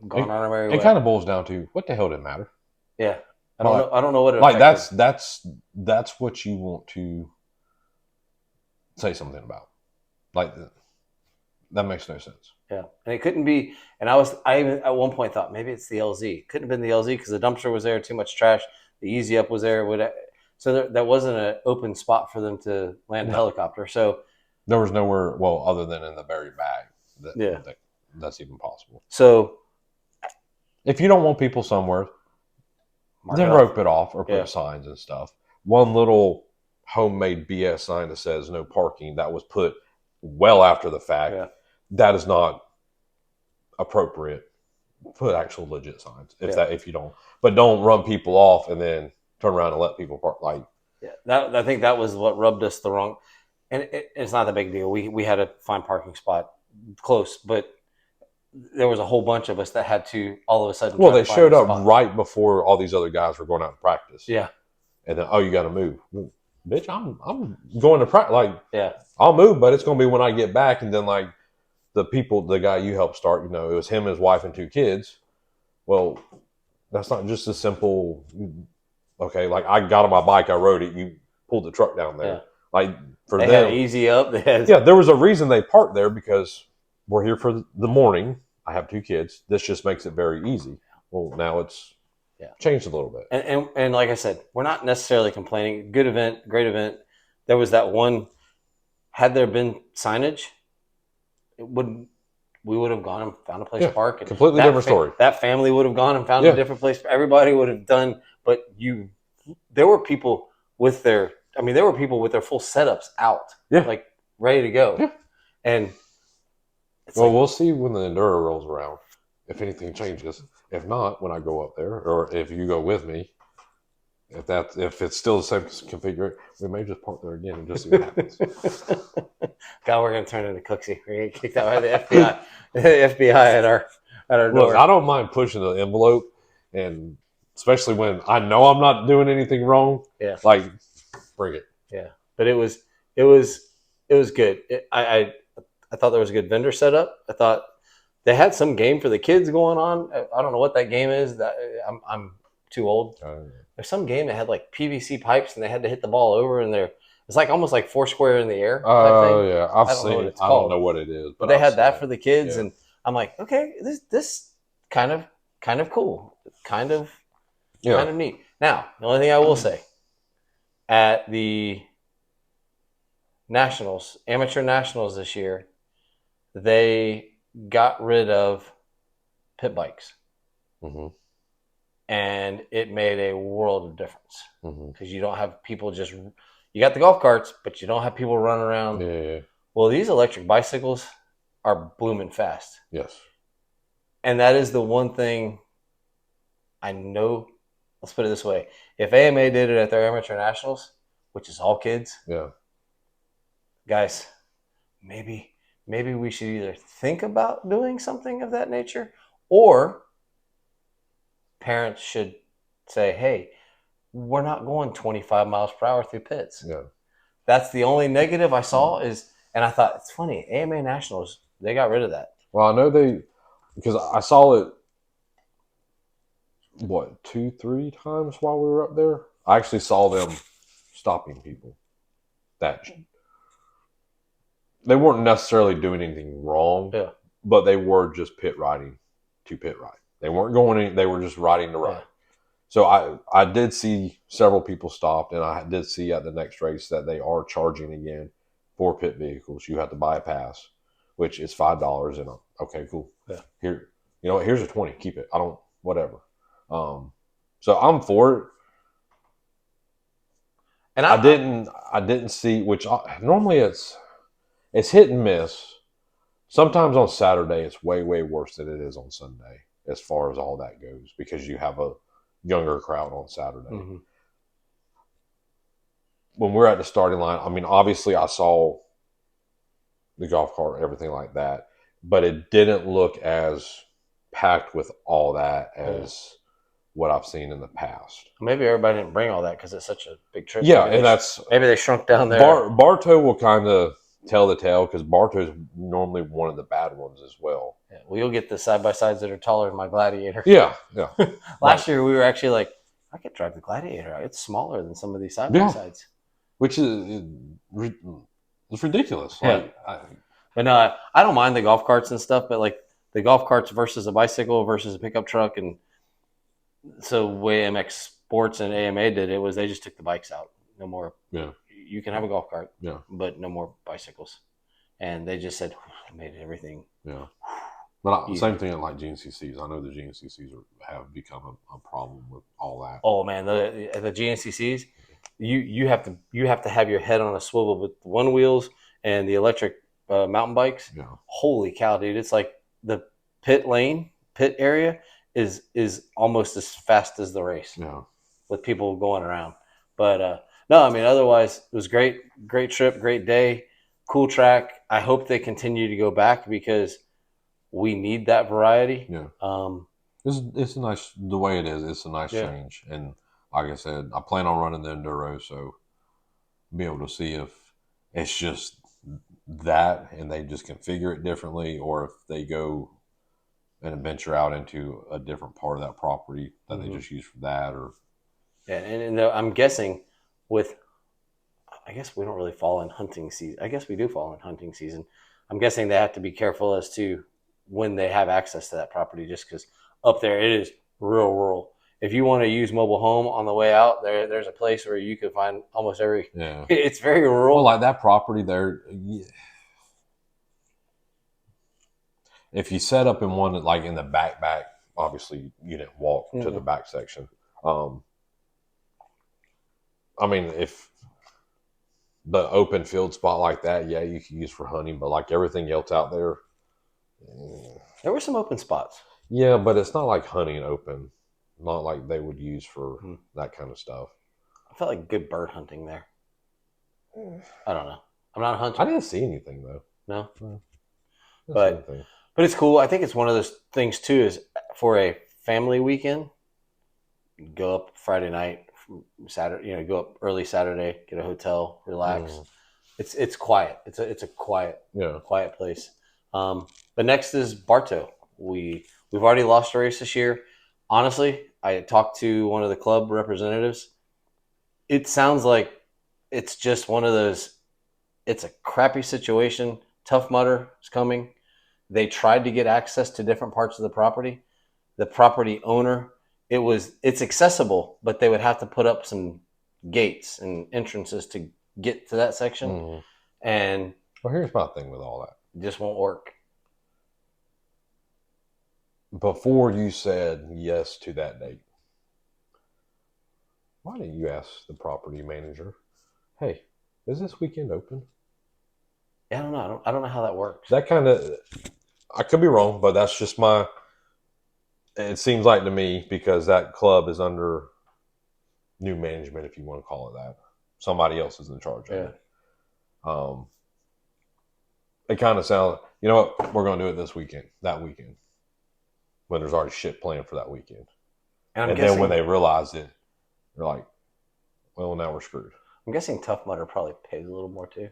gone on our merry way. It kind of boils down to what the hell did it matter? Yeah. I don't know what it like affected. That's what you want to say something about. Like that makes no sense. Yeah, and it couldn't be. And I even at one point thought maybe it's the LZ. It couldn't have been the LZ because the dumpster was there, too much trash. The Easy Up was there. So there wasn't an open spot for them to land a helicopter. So there was nowhere, other than in the very bag. That's even possible. So if you don't want people somewhere, then rope it off or put signs and stuff. One little homemade BS sign that says no parking that was put well after the fact. Yeah. That is not appropriate. Put actual legit signs if you don't, but don't run people off and then turn around and let people park. I think that was what rubbed us the wrong. And it's not a big deal. We had a fine parking spot close, but there was a whole bunch of us that had to all of a sudden. Well, they showed up right before all these other guys were going out to practice. Yeah, and then you got to move, bitch. I'm going to practice. I'll move, but it's going to be when I get back. And then the guy you helped start, it was him, his wife, and 2 kids. Well, that's not just a simple. Okay, I got on my bike, I rode it. You pulled the truck down there. Yeah. For they them, had Easy Up. There was a reason they parked there because we're here for the morning. I have 2 kids. This just makes it very easy. Well, now it's changed a little bit. And like I said, we're not necessarily complaining. Good event, great event. There was that one. Had there been signage, we would have gone and found a place to park. And completely different story. That family would have gone and found a different place. Everybody would have done. But there were people with their full setups out, ready to go. Yeah. And we'll see when the Enduro rolls around if anything changes. If not, when I go up there, or if you go with me, if it's still the same configuration, we may just park there again and just see what happens. God, we're going to turn into Cooksey. We're going to get kicked out by the FBI. The FBI at our door. Look, I don't mind pushing the envelope, and especially when I know I'm not doing anything wrong. Yeah, bring it. Yeah, but it was good. I thought there was a good vendor setup. I thought they had some game for the kids going on. I don't know what that game is. That I'm too old. There's some game that had PVC pipes and they had to hit the ball over, and it's almost like Foursquare in the air. Oh yeah, I've seen it. I don't know what it is, but they had that for the kids, and I'm like, okay, this kind of cool, kind of neat. Now, the only thing I will say at the Nationals, Amateur Nationals this year, they got rid of pit bikes. Mm-hmm. And it made a world of difference because you don't have people you got the golf carts, but you don't have people running around. Yeah. Well, these electric bicycles are blooming fast. Yes. And that is the one thing I know. Let's put it this way. If AMA did it at their Amateur Nationals, which is all kids, guys, maybe we should either think about doing something of that nature, or parents should say, hey, we're not going 25 miles per hour through pits. Yeah. That's the only negative I saw and I thought, it's funny, AMA Nationals, they got rid of that. Well, I know because I saw it, 2-3 times while we were up there. I actually saw them stopping people. They weren't necessarily doing anything wrong, but they were just pit riding to pit ride. They weren't going they were just riding to ride. Yeah. So I did see several people stopped, and I did see at the next race that they are charging again for pit vehicles. You have to buy a pass, which is $5, and okay, cool. Yeah. Here, here's a 20. Keep it. I don't, whatever. So I'm for it. And I didn't see, which normally it's hit and miss. Sometimes on Saturday it's way worse than it is on Sunday as far as all that goes because you have a younger crowd on Saturday. Mm-hmm. When we're at the starting line, I mean, obviously I saw the golf cart, everything like that, but it didn't look as packed with all that as what I've seen in the past. Maybe everybody didn't bring all that because it's such a big trip. Yeah, Maybe and that's maybe they shrunk down there. Bartow will kind of tell the tale because Bartow's normally one of the bad ones as well. Yeah, well, you'll get the side by sides that are taller than my Gladiator. Yeah. Last year we were actually like, I could drive the Gladiator. It's smaller than some of these side by sides, which is it's ridiculous. Yeah. Like, but no, I don't mind the golf carts and stuff, but like the golf carts versus a bicycle versus a pickup truck, and so way MX Sports and AMA did it was they just took the bikes out. No more. Yeah. You can have a golf cart. Yeah. But no more bicycles. And they just said made everything. Yeah. But same thing at like GNCCs. I know the GNCCs have become a problem with all that. Oh man, the GNCCs, you have to have your head on a swivel with the one wheels and the electric mountain bikes. Yeah. Holy cow, dude! It's like the pit area is almost as fast as the race. Yeah. With people going around. But no, I mean, otherwise it was great trip, great day, cool track. I hope they continue to go back because we need that variety. Yeah. It's a nice, the way it is, it's a nice change. And like I said, I plan on running the Enduro, so be able to see if it's just that and they just configure it differently or if they go and venture out into a different part of that property that they just use for that or. Yeah, and I'm guessing I guess we don't really fall in hunting season. I guess we do fall in hunting season. I'm guessing they have to be careful as to when they have access to that property just because up there it is real rural. If you want to use mobile home on the way out, there's a place where you can find almost every. Yeah. It's very rural. Well, like that property there, if you set up in one like in the back, obviously you didn't walk to the back section. I mean, if the open field spot like that, yeah, you can use for hunting, but like everything else out there. There were some open spots. Yeah, but it's not like hunting open. Not like they would use for that kind of stuff. I felt like good bird hunting there. I don't know. I'm not a hunter. I didn't see anything though. No. But it's cool. I think it's one of those things too is for a family weekend, go up Friday night, Saturday, go up early Saturday, get a hotel, relax. It's quiet. It's a quiet place. But next is Bartow. We've already lost a race this year. Honestly, I talked to one of the club representatives. It sounds like it's just one of those. It's a crappy situation. Tough Mudder is coming. They tried to get access to different parts of the property. The property owner, it's accessible, but they would have to put up some gates and entrances to get to that section. And here's my thing with all that. It just won't work. Before you said yes to that date, why didn't you ask the property manager, hey, is this weekend open? I don't know. I don't know how that works. That kind of, I could be wrong, but that's just it seems like to me, because that club is under new management, if you want to call it that. Somebody else is in charge of it. It kind of sounds, you know what, we're going to do it that weekend. When there's already shit planned for that weekend. And then when they realize it, they're like, well, now we're screwed. I'm guessing Tough Mudder probably pays a little more too.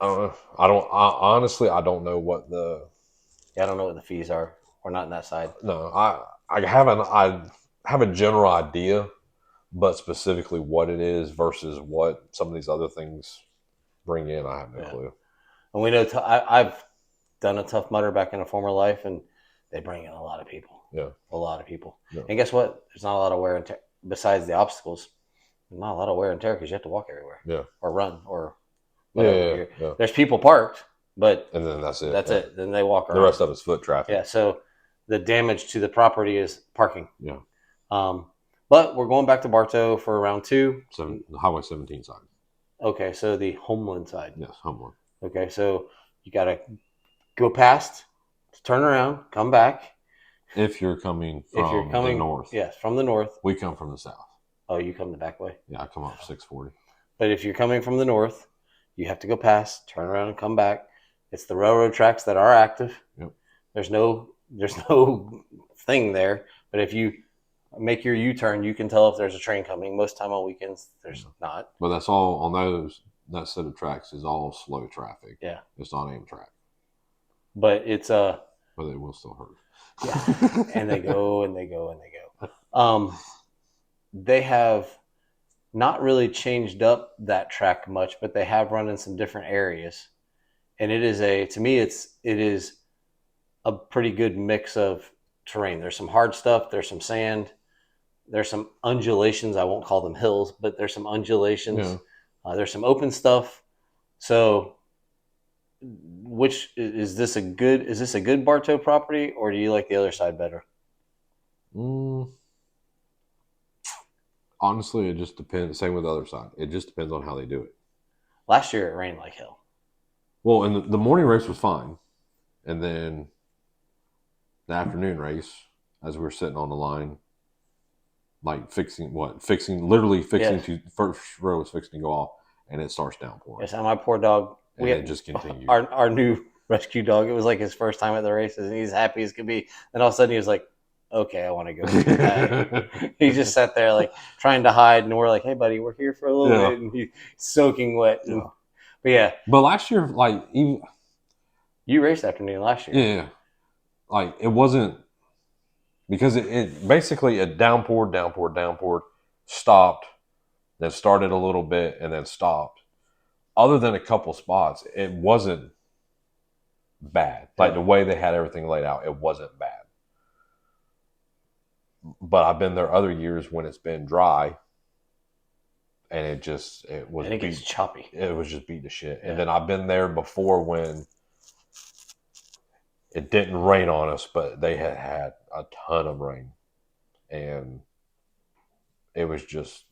I don't know. Honestly, I don't know what I don't know what the fees are. We're not in that side. No, I have a general idea, but specifically what it is versus what some of these other things bring in, I have no clue. And we know I've done a Tough Mudder back in a former life, and they bring in a lot of people. Yeah. A lot of people. Yeah. And guess what? There's not a lot of wear and tear. Besides the obstacles, there's not a lot of wear and tear because you have to walk everywhere. Yeah. Or run or whatever. Yeah. There's people parked, but and then that's it. That's it. Then they walk around. The rest of it's foot traffic. Yeah. So the damage to the property is parking. Yeah. But we're going back to Bartow for round 2. So the Highway 17 side. Okay, so the Homeland side. Yes, Homeland. Okay, so you got to go past, turn around, come back. If you're coming from If you're coming, the north. yes, from the north. We come from the south. Oh, you come the back way? Yeah, I come up 640. But if you're coming from the north, you have to go past, turn around, and come back. It's the railroad tracks that are active. Yep. There's no thing there. But if you make your U-turn, you can tell if there's a train coming. Most time on weekends, there's not. But that's all on those. That set of tracks is all slow traffic. Yeah, it's not Amtrak. But it's but it will still hurt. Yeah, and they go and they go and they go. They have not really changed up that track much, but they have run in some different areas, and it is to me it is a pretty good mix of terrain. There's some hard stuff, there's some sand, there's some undulations. I won't call them hills, but there's some undulations. Yeah. There's some open stuff. So, which is this a good Bartow property, or do you like the other side better? Honestly, it just depends. Same with the other side. It just depends on how they do it. Last year it rained like hell. Well, and the morning race was fine, and then the afternoon race, as we were sitting on the line, like literally fixing Yes. to first row was fixing to go off, and it starts downpouring. Yes, and my poor dog. It just continued. Our new rescue dog. It was like his first time at the races, and he's happy as could be. And all of a sudden, he was like, "Okay, I want to go." He just sat there like trying to hide, and we're like, "Hey, buddy, we're here for a little bit," and he's soaking wet. Yeah. But yeah. But last year, like even you raced afternoon last year. Yeah, like it wasn't because it basically it downpoured, stopped, then started a little bit, and then stopped. Other than a couple spots, it wasn't bad. Like the way they had everything laid out, it wasn't bad. But I've been there other years when it's been dry, and it gets choppy. It was just beat to shit. Yeah. And then I've been there before when it didn't rain on us, but they had a ton of rain, and it was just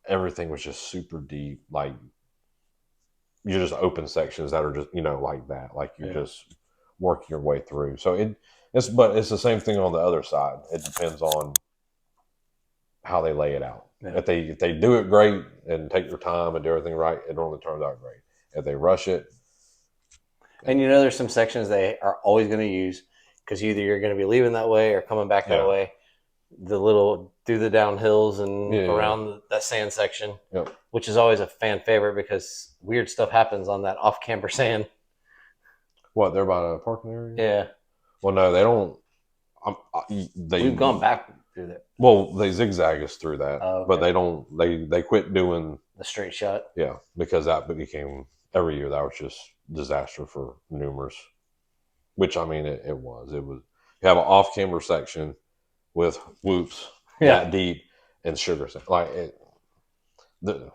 everything was just super deep. Like you're just open sections that are just like that. Like you're just working your way through. So it's the same thing on the other side. It depends on how they lay it out. Yeah. If they do it great and take their time and do everything right, it normally turns out great. If they rush it. And there's some sections they are always going to use because either you're going to be leaving that way or coming back that way. The little through the downhills and around that sand section, which is always a fan favorite because weird stuff happens on that off-camber sand. What, they're by a parking area? Yeah. Well, no, they don't. We've gone back through that. Well, they zigzag us through that, but they don't. They quit doing the straight shot. Yeah, because that became every year that was just disaster for numerous. Which I mean, it was. You have an off-camber section with whoops that deep and sugar sand. Like there's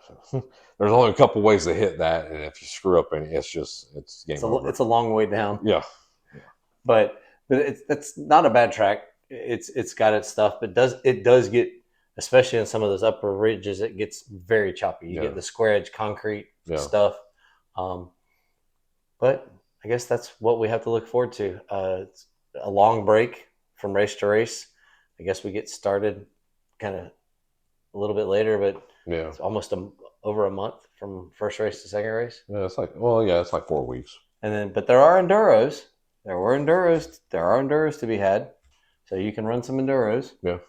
only a couple ways to hit that, and if you screw up, it's game over. It's a long way down. Yeah. But it's not a bad track. It's got its stuff, but it does get, especially on some of those upper ridges, it gets very choppy. You get the square edge concrete stuff. But I guess that's what we have to look forward to. It's a long break from race to race. I guess we get started kind of a little bit later, but it's almost over a month from first race to second race. Yeah, it's like 4 weeks. And then, but there are enduros. There are enduros to be had, so you can run some enduros. Yeah.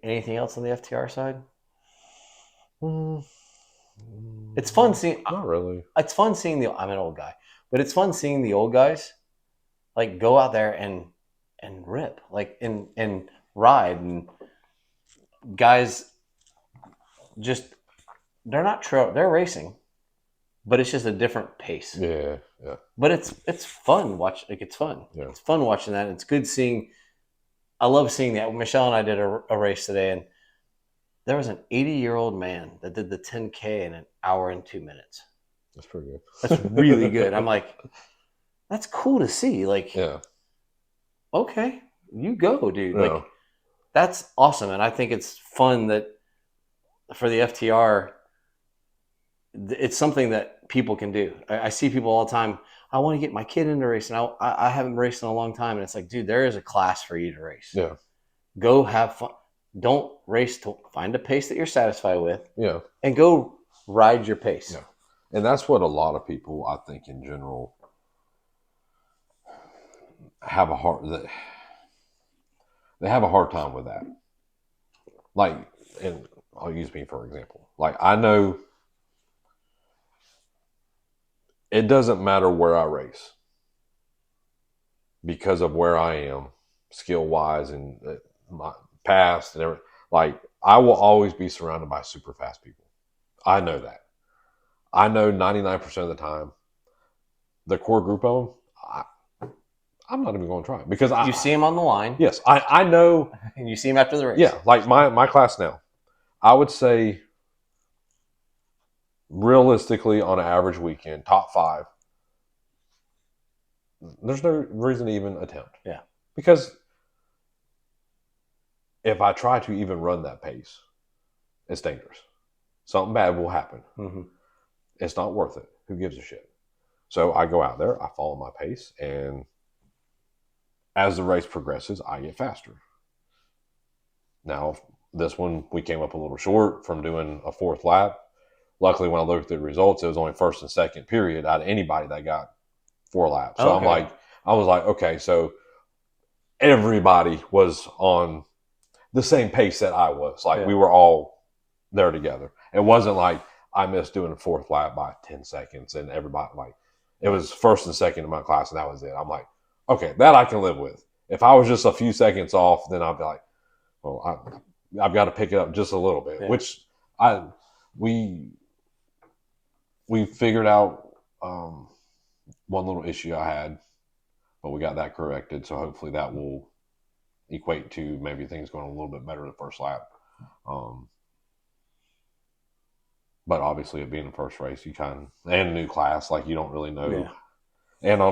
Anything else on the FTR side? It's fun seeing. Not really. It's fun seeing I'm an old guy, but it's fun seeing the old guys like go out there and rip, like and ride, and guys just they're not they're racing, but it's just a different pace. Yeah. But it's fun it's fun. Yeah. It's fun watching that. It's good seeing. I love seeing that. Michelle and I did a race today, and there was an 80-year-old man that did the 10K in an hour and 2 minutes. That's pretty good. That's really good. I'm like, that's cool to see. Like, okay, you go, dude. Yeah. Like, that's awesome. And I think it's fun that for the FTR, it's something that people can do. I see people all the time. I want to get my kid into racing. I haven't raced in a long time. And it's like, dude, there is a class for you to race. Yeah. Go have fun. Don't race to find a pace that you're satisfied with. Yeah. And go ride your pace. Yeah. And that's what a lot of people, I think, in general, have a hard time with that. Like, and I'll use me for example. Like, I know it doesn't matter where I race because of where I am, skill wise, and my past and everything. Like, I will always be surrounded by super fast people. I know that. I know 99% of the time, the core group of them, I'm not even going to try it because you see them on the line. Yes, I know. And you see them after the race. Yeah, like my class now, I would say realistically on an average weekend, top 5. There's no reason to even attempt. Yeah. Because if I try to even run that pace, it's dangerous. Something bad will happen. Mm-hmm. It's not worth it. Who gives a shit? So I go out there, I follow my pace, and as the race progresses, I get faster. Now, this one, we came up a little short from doing a 4th lap. Luckily, when I looked at the results, it was only first and second period out of anybody that got 4 laps. So Okay. I was like, okay, so everybody was on the same pace that I was. Like, we were all there together. It wasn't like I missed doing a 4th lap by 10 seconds and everybody, like, it was first and second in my class and that was it. I'm like, okay, that I can live with. If I was just a few seconds off, then I'd be like, well, I've got to pick it up just a little bit, which we figured out one little issue I had, but we got that corrected. So hopefully that will equate to maybe things going a little bit better the first lap. But obviously it being the first race, you and a new class, like you don't really know. Yeah. And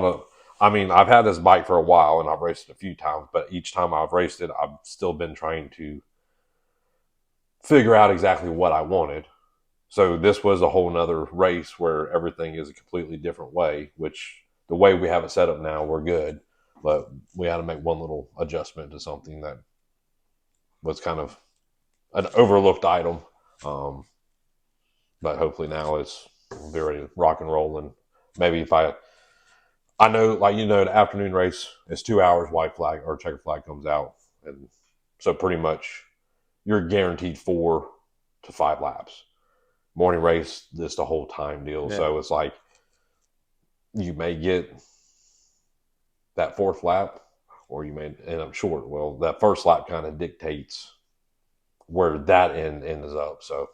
I've had this bike for a while and I've raced it a few times, but each time I've raced it, I've still been trying to figure out exactly what I wanted. So this was a whole nother race where everything is a completely different way, which the way we have it set up now, we're good. But we had to make one little adjustment to something that was kind of an overlooked item. But hopefully now we'll be ready to rock and roll. And maybe if I know, like, the afternoon race is 2 hours, white flag or checker flag comes out. And so pretty much you're guaranteed 4 to 5 laps. Morning race, this the whole time deal. Yeah. So it's like you may get that 4th lap or you may end up short. Well, that first lap kind of dictates where that ends up. So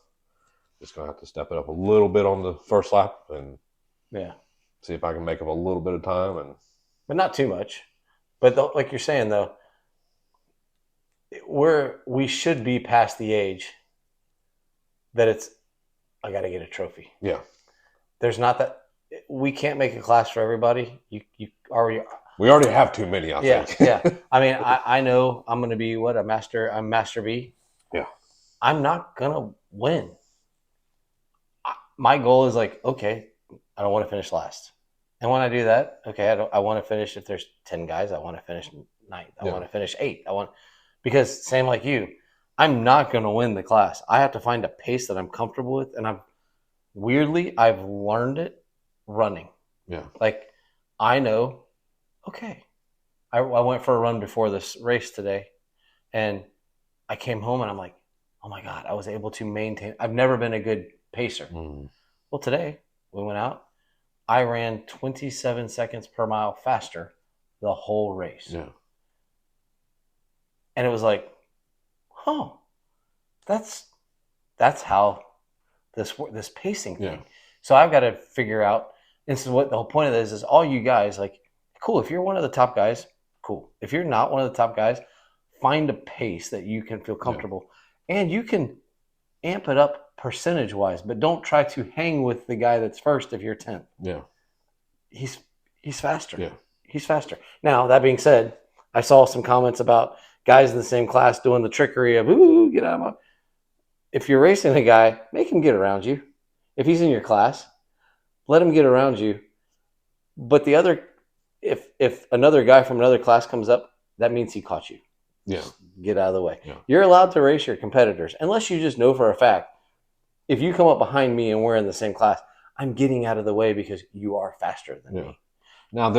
just going to have to step it up a little bit on the first lap and see if I can make up a little bit of time. But not too much. But like you're saying, though, we should be past the age that I got to get a trophy. Yeah. There's not that. We can't make a class for everybody. We already have too many, I think. Yeah. I mean, I know I'm going to be I'm Master B. Yeah. I'm not going to win. My goal is like, okay, I don't want to finish last. And when I do that, okay, I want to finish, if there's 10 guys, I want to finish 9th. I want to finish 8th. Because same like you, I'm not going to win the class. I have to find a pace that I'm comfortable with. And I've learned it running. Yeah. Like, I know, okay, I went for a run before this race today and I came home and I'm like, oh my God, I was able to maintain. I've never been a good pacer. Well, today we went out. I ran 27 seconds per mile faster the whole race. Yeah. And it was like, oh, that's how this pacing thing. Yeah. So I've got to figure out. And so what the whole point of this is, all you guys, like, cool. If you're one of the top guys, cool. If you're not one of the top guys, find a pace that you can feel comfortable, and you can amp it up percentage wise, but don't try to hang with the guy that's first if you're 10th. Yeah. He's faster. Yeah. He's faster. Now, that being said, I saw some comments about guys in the same class doing the trickery of, ooh, get out of my. If you're racing a guy, make him get around you. If he's in your class, let him get around you. But the other, if another guy from another class comes up, that means he caught you. Yeah. Just get out of the way. Yeah. You're allowed to race your competitors, unless you just know for a fact, if you come up behind me and we're in the same class, I'm getting out of the way because you are faster than me. Now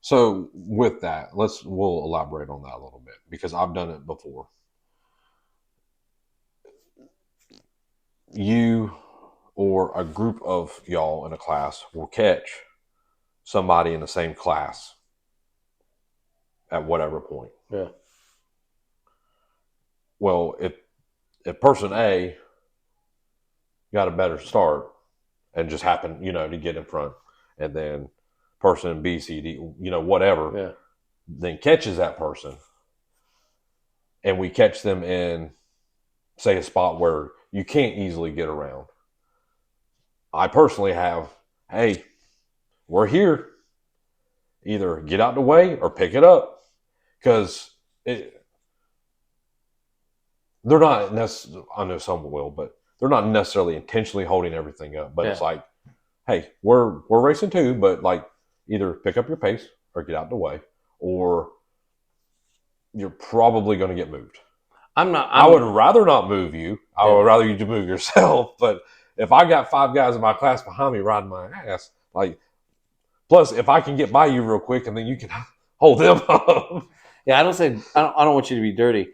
so with that, we'll elaborate on that a little bit because I've done it before. You or a group of y'all in a class will catch somebody in the same class at whatever point. Yeah. Well, if person A got a better start and just happened, to get in front, and then person B, C, D, whatever, then catches that person, and we catch them in, say, a spot where you can't easily get around. I personally have, hey, we're here. Either get out the way or pick it up, because they're not necessarily. I know some will, but they're not necessarily intentionally holding everything up. But it's like, hey, we're racing too, but like either pick up your pace or get out the way, or you're probably going to get moved. I would rather not move you. I would rather you to move yourself. But if I got 5 guys in my class behind me riding my ass, like, plus if I can get by you real quick and then you can hold them up. Yeah, I don't want you to be dirty.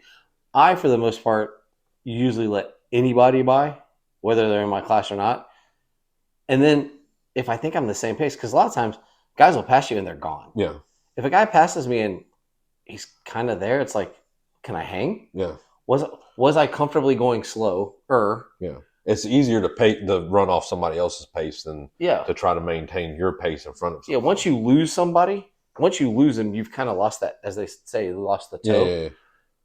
I, for the most part, usually let anybody by, whether they're in my class or not. And then if I think I'm the same pace, because a lot of times guys will pass you and they're gone. Yeah. If a guy passes me and he's kind of there, it's like, can I hang? Yeah. Was I comfortably going slow? Yeah. It's easier to run off somebody else's pace than to try to maintain your pace in front of somebody. Yeah, once you lose them, you've kind of lost that, as they say, you lost the toe.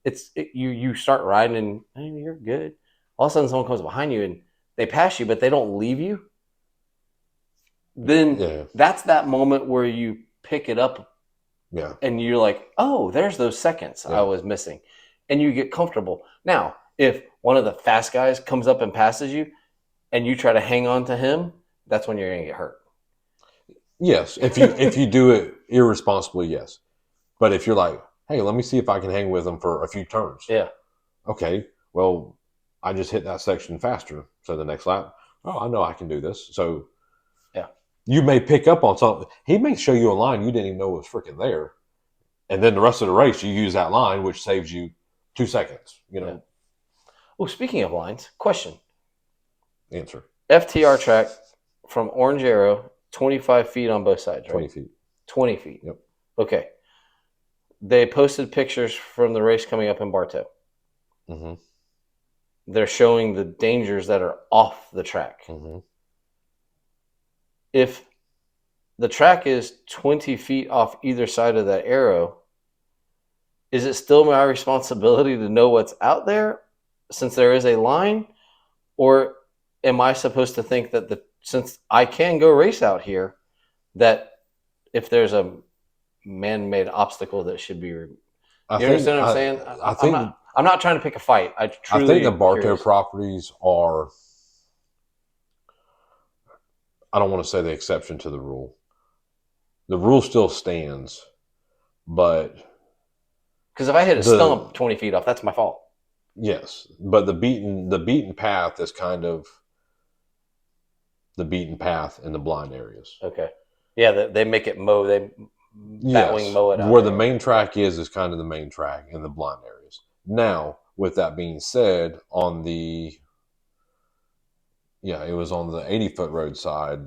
Yeah. You start riding and hey, you're good. All of a sudden someone comes behind you and they pass you, but they don't leave you. Then that's that moment where you pick it up. Yeah. And you're like, oh, there's those seconds I was missing. And you get comfortable. Now, if one of the fast guys comes up and passes you and you try to hang on to him, that's when you're going to get hurt. Yes. If you do it irresponsibly, yes. But if you're like, hey, let me see if I can hang with them for a few turns. Yeah. Okay. Well, I just hit that section faster. So the next lap, I know I can do this. So you may pick up on something. He may show you a line you didn't even know was freaking there. And then the rest of the race, you use that line, which saves you 2 seconds, Yeah. Oh, speaking of lines, question. Answer. FTR track from Orange Arrow, 25 feet on both sides, right? 20 feet. 20 feet. Yep. Okay. They posted pictures from the race coming up in Bartow. Mm-hmm. They're showing the dangers that are off the track. Mm-hmm. If the track is 20 feet off either side of that arrow, is it still my responsibility to know what's out there since there is a line? Or am I supposed to think that since I can go race out here, that if there's a man-made obstacle that should be removed? You understand what I'm saying? I'm not trying to pick a fight. I think the Bartow properties are, I don't want to say the exception to the rule. The rule still stands, but because if I hit a stump 20 feet off, that's my fault. Yes, but the beaten path is kind of the beaten path in the blind areas. Okay. Yeah, they make it mow. They batwing mow it out. Where the main track is kind of the main track in the blind areas. Now, with that being said, it was on the 80-foot road side.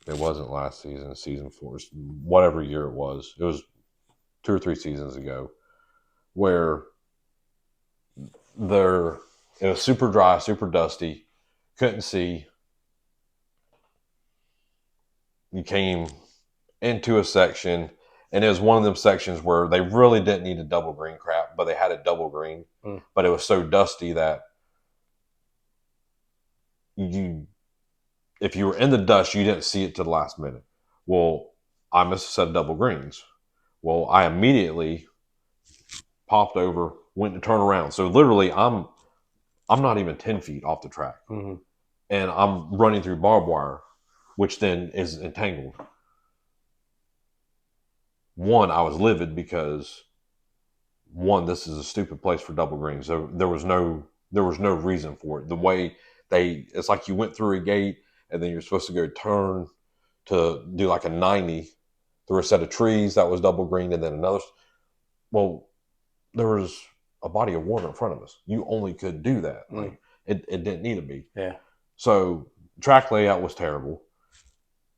It wasn't last season, season 4, whatever year it was. It was 2 or 3 seasons ago, where it was super dry, super dusty, couldn't see. You came into a section, and it was one of them sections where they really didn't need a double green crap, but they had it double green. But it was so dusty that if you were in the dust, you didn't see it to the last minute. Well, I must have said double greens. Well, I immediately popped over, went to turn around. So literally, I'm not even 10 feet off the track, Mm-hmm. and I'm running through barbed wire, which then is entangled. One, I was livid because one, this is a stupid place for double greens. So there was no reason for it. The way it's like you went through a gate and then you're supposed to go turn to do like a 90 through a set of trees that was double green, and then another. Well, there was a body of water in front of us. You only could do that. Like it didn't need to be. Yeah. So track layout was terrible.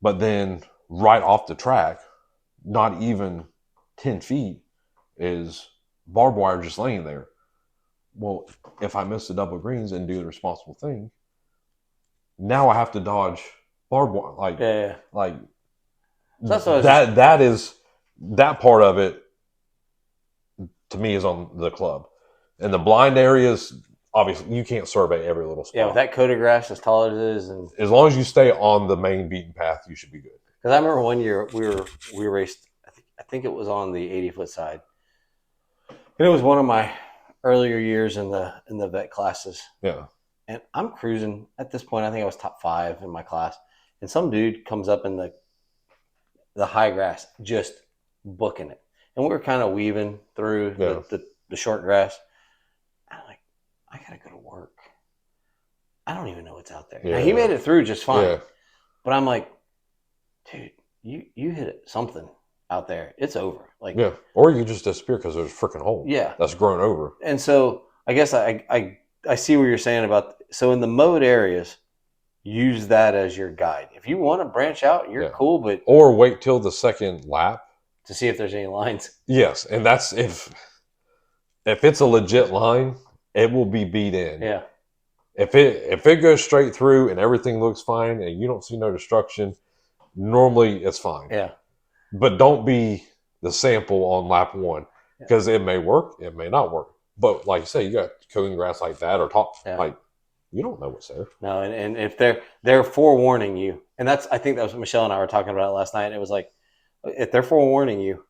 But then right off the track, not even 10 feet, is barbed wire just laying there. Well, if I miss the double greens and do the responsible thing, now I have to dodge barbed wire. Like So that's what that part of it to me is on the club. And the blind areas, obviously, you can't survey every little spot. Yeah, with that coat of grass as tall as it is, and as long as you stay on the main beaten path, you should be good. Because I remember one year we raced. I think it was on the 80-foot side, and it was one of my earlier years in the vet classes. Yeah. And I'm cruising at this point. I think I was top 5 in my class, and some dude comes up in the high grass, just booking it, and we were kind of weaving through the short grass. I'm like, I gotta go to work. I don't even know what's out there. Yeah. Now, he made it through just fine, Yeah. but I'm like, dude, you hit something out there. It's over. Like, yeah, or you just disappear because there's a freaking hole. Yeah, that's grown over. And so I guess I see what you're saying about. So in the mode areas, use that as your guide. If you want to branch out, you're cool, but or wait till the second lap to see if there's any lines. Yes, and that's if it's a legit line, it will be beat in. Yeah. If it goes straight through and everything looks fine and you don't see no destruction, normally it's fine. Yeah. But don't be the sample on lap 1 because it may work, it may not work. But like you say, you got cooling grass like that or top, like you don't know what's there. No, and if they're forewarning you, and I think that was what Michelle and I were talking about last night. It was like, if they're forewarning you,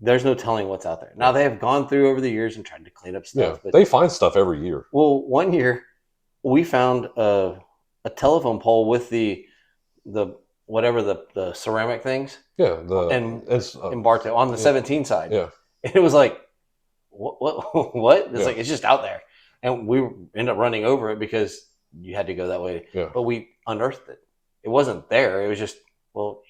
there's no telling what's out there. Now they have gone through over the years and tried to clean up stuff. Yeah, but they find stuff every year. Well, one year we found a telephone pole with the whatever the ceramic things. Yeah, in Bartow on the 17 side. Yeah, and it was like, what? It's like, it's just out there, and we ended up running over it because you had to go that way. Yeah, but we unearthed it. It wasn't there. It was just, well,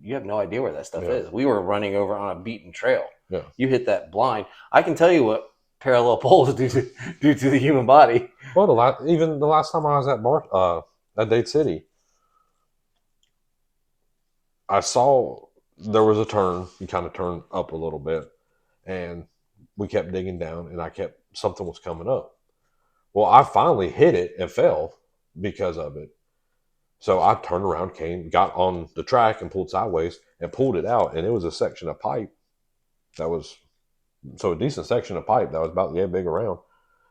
you have no idea where that stuff is. We were running over on a beaten trail. Yeah, you hit that blind. I can tell you what parallel poles do to the human body. Well, even the last time I was at Dade City, I saw there was a turn. You kind of turned up a little bit, and we kept digging down, and something was coming up. Well, I finally hit it and fell because of it. So I turned around, got on the track and pulled sideways and pulled it out, and it was a section of pipe that was a decent section of pipe that was about big around.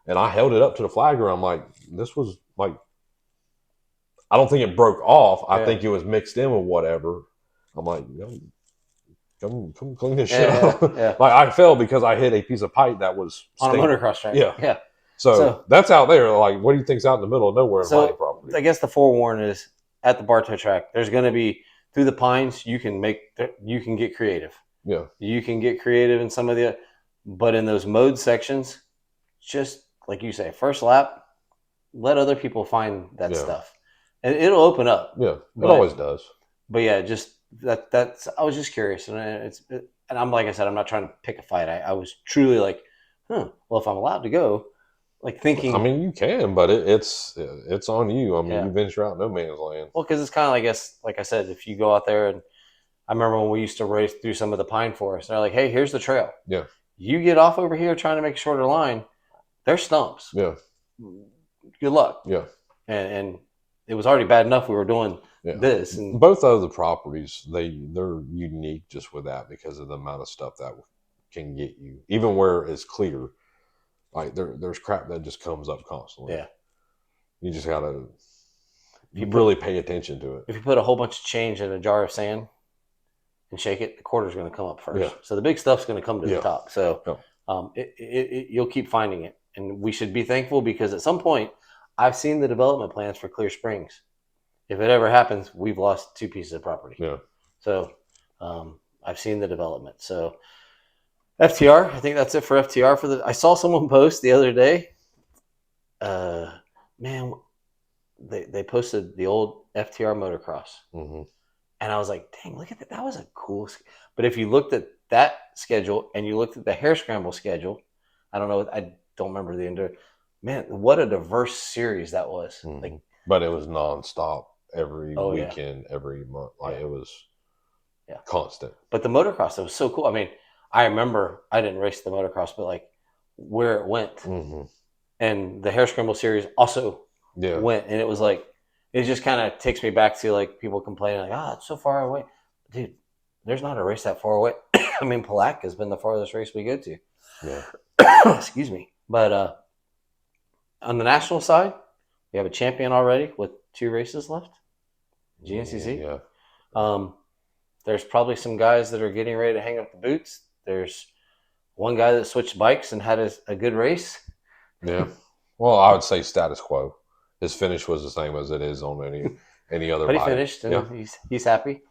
And I held it up to the flagger. I'm like, this was like, I don't think it broke off. I think it was mixed in with whatever. I'm like, come clean this shit up. Yeah. Like I fell because I hit a piece of pipe that was on a motocross track. Yeah. So that's out there. Like, what do you think's out in the middle of nowhere in mining property? I guess the forewarn is at the Bartow track. There's going to be through the pines. You can get creative. Yeah. You can get creative in some of but in those mode sections, just like you say, first lap, let other people find that stuff, and it'll open up. Yeah, it always does. But yeah, just that's. I was just curious, and I'm like I said, I'm not trying to pick a fight. I was truly like, well, if I'm allowed to go, like thinking. I mean, you can, but it's on you. I mean, you venture out no man's land. Well, because it's kind of, I guess, like I said, if you go out there, and I remember when we used to race through some of the pine forests, they're like, hey, here's the trail. Yeah. You get off over here trying to make a shorter line, there's stumps. Yeah. Good luck. Yeah. And it was already bad enough we were doing this. And both of the properties, they're unique just with that because of the amount of stuff that can get you. Even where it's clear, like there's crap that just comes up constantly. Yeah. You just gotta really pay attention to it. If you put a whole bunch of change in a jar of sand, and shake it, the quarter's going to come up first. Yeah. So the big stuff's going to come to Yeah. the top. So you'll keep finding it. And we should be thankful because at some point, I've seen the development plans for Clear Springs. If it ever happens, we've lost 2 pieces of property. Yeah. So I've seen the development. So FTR, I think that's it for FTR. I saw someone post the other day. Man, they posted the old FTR motocross. Mm-hmm. And I was like, dang, look at that. That was a cool. But if you looked at that schedule and you looked at the hare scramble schedule, I don't know. I don't remember the end. Man, what a diverse series that was. Mm-hmm. Like, but it was nonstop every weekend, yeah. every month. Like it was yeah. constant. But the motocross, it was so cool. I mean, I remember I didn't race the motocross, but like where it went. Mm-hmm. And the hare scramble series also went. And it was like, it just kind of takes me back to like people complaining like, it's so far away. Dude, there's not a race that far away. I mean, Palatka has been the farthest race we go to. Yeah. Excuse me. But on the national side, we have a champion already with 2 races left. GNCC. Yeah. There's probably some guys that are getting ready to hang up the boots. There's one guy that switched bikes and had a good race. Yeah. Well, I would say status quo. His finish was the same as it is on any other but bike. He finished, and he's happy.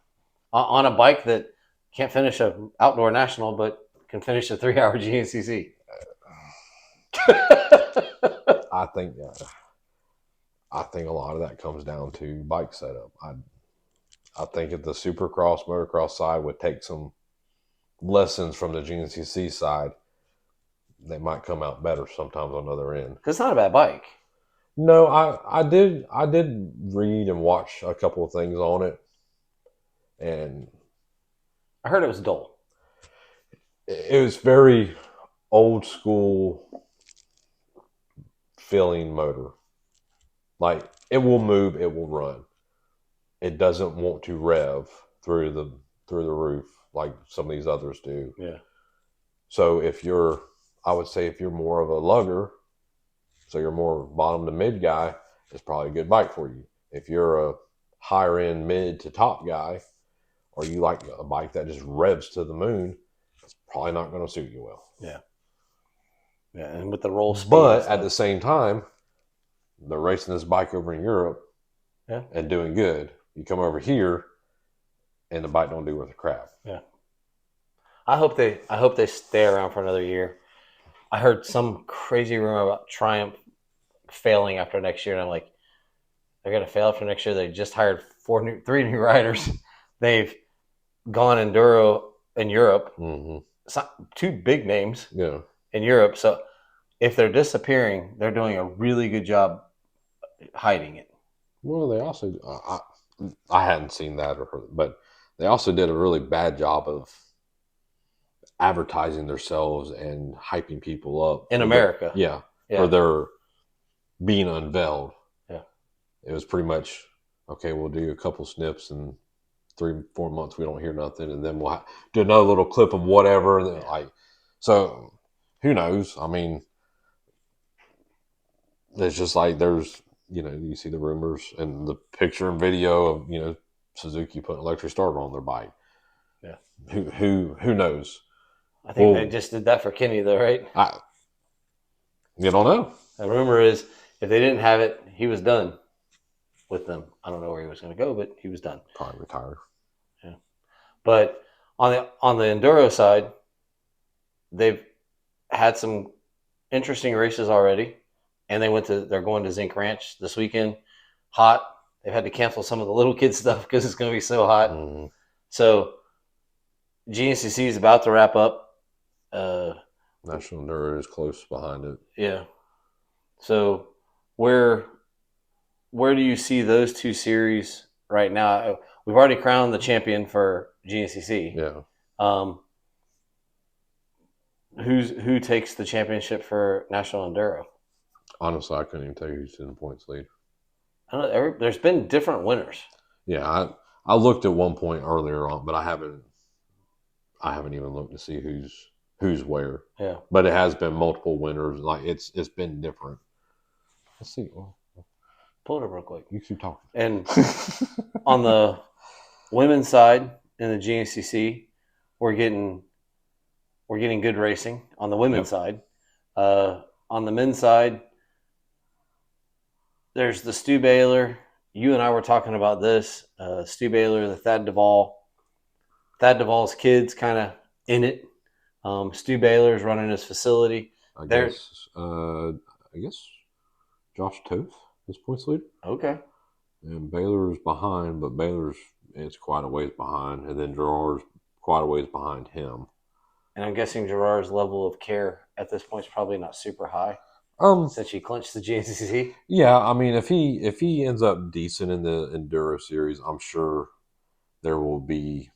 On a bike that can't finish an outdoor national, but can finish a 3-hour GNCC. I think a lot of that comes down to bike setup. I think if the Supercross, motocross side would take some lessons from the GNCC side, they might come out better sometimes on the other end. Because it's not a bad bike. No, I did read and watch a couple of things on it, and I heard it was dull. It was very old school feeling motor. Like it will move, it will run. It doesn't want to rev through the roof like some of these others do. Yeah. So I would say if you're more of a lugger, so you're more bottom to mid guy, it's probably a good bike for you. If you're a higher end mid to top guy, or you like a bike that just revs to the moon, it's probably not going to suit you well. Yeah. Yeah, and with the roll speed. But at the same time, they're racing this bike over in Europe and doing good. You come over here and the bike don't do worth a crap. Yeah. I hope they stay around for another year. I heard some crazy rumor about Triumph failing after next year, and I'm like, they're gonna fail after next year. They just hired 3 new riders. They've gone enduro in Europe. Mm-hmm. 2 big names in Europe. So if they're disappearing, they're doing a really good job hiding it. Well, they also I hadn't seen that or heard, but they also did a really bad job of advertising themselves and hyping people up in America. For their being unveiled. Yeah, it was pretty much okay. We'll do a couple snips and 3-4 months we don't hear nothing, and then we'll do another little clip of whatever. And so who knows? I mean, it's just like there's you see the rumors and the picture and video of Suzuki putting electric starter on their bike. Yeah, who knows? I think they just did that for Kenny, though, right? You don't know. The rumor is if they didn't have it, he was done with them. I don't know where he was going to go, but he was done. Probably retired. Yeah, but on the enduro side, they've had some interesting races already, and they're going to Zinc Ranch this weekend. Hot. They've had to cancel some of the little kid stuff because it's going to be so hot. Mm-hmm. So GNCC is about to wrap up. National Enduro is close behind it. Yeah. So where do you see those 2 series right now? We've already crowned the champion for GNCC. Yeah. Who takes the championship for National Enduro? Honestly, I couldn't even tell you who's in the points lead. I don't know. There's been different winners. Yeah, I looked at one point earlier on, but I haven't even looked to see who's where. Yeah. But it has been multiple winners. Like it's been different. Let's see. Well, pull it up real quick. You keep talking. And on the women's side, in the GNCC. We're getting good racing on the women's side. On the men's side, there's the Stu Baylor. You and I were talking about this. Stu Baylor, the Thad Duvall. Thad Duvall's kids kind of in it. Stu Baylor's running his facility. I guess Josh Toth is points leader. Okay. And Baylor's behind, but Baylor's is quite a ways behind, and then Gerard's quite a ways behind him. And I'm guessing Gerard's level of care at this point is probably not super high. Since he clinched the GNCC. Yeah, I mean, if he ends up decent in the Enduro series, I'm sure there will be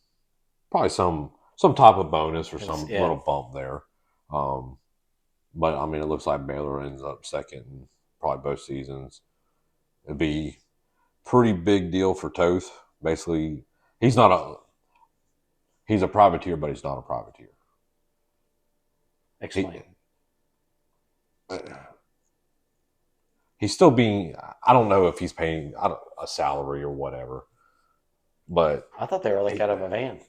probably some type of bonus or some little bump there. But I mean, it looks like Baylor ends up second in probably both seasons. It'd be pretty big deal for Toth. Basically, he's a privateer, but he's not a privateer. Explain. He's still being. I don't know if he's paying a salary or whatever, but I thought they were like out of a van.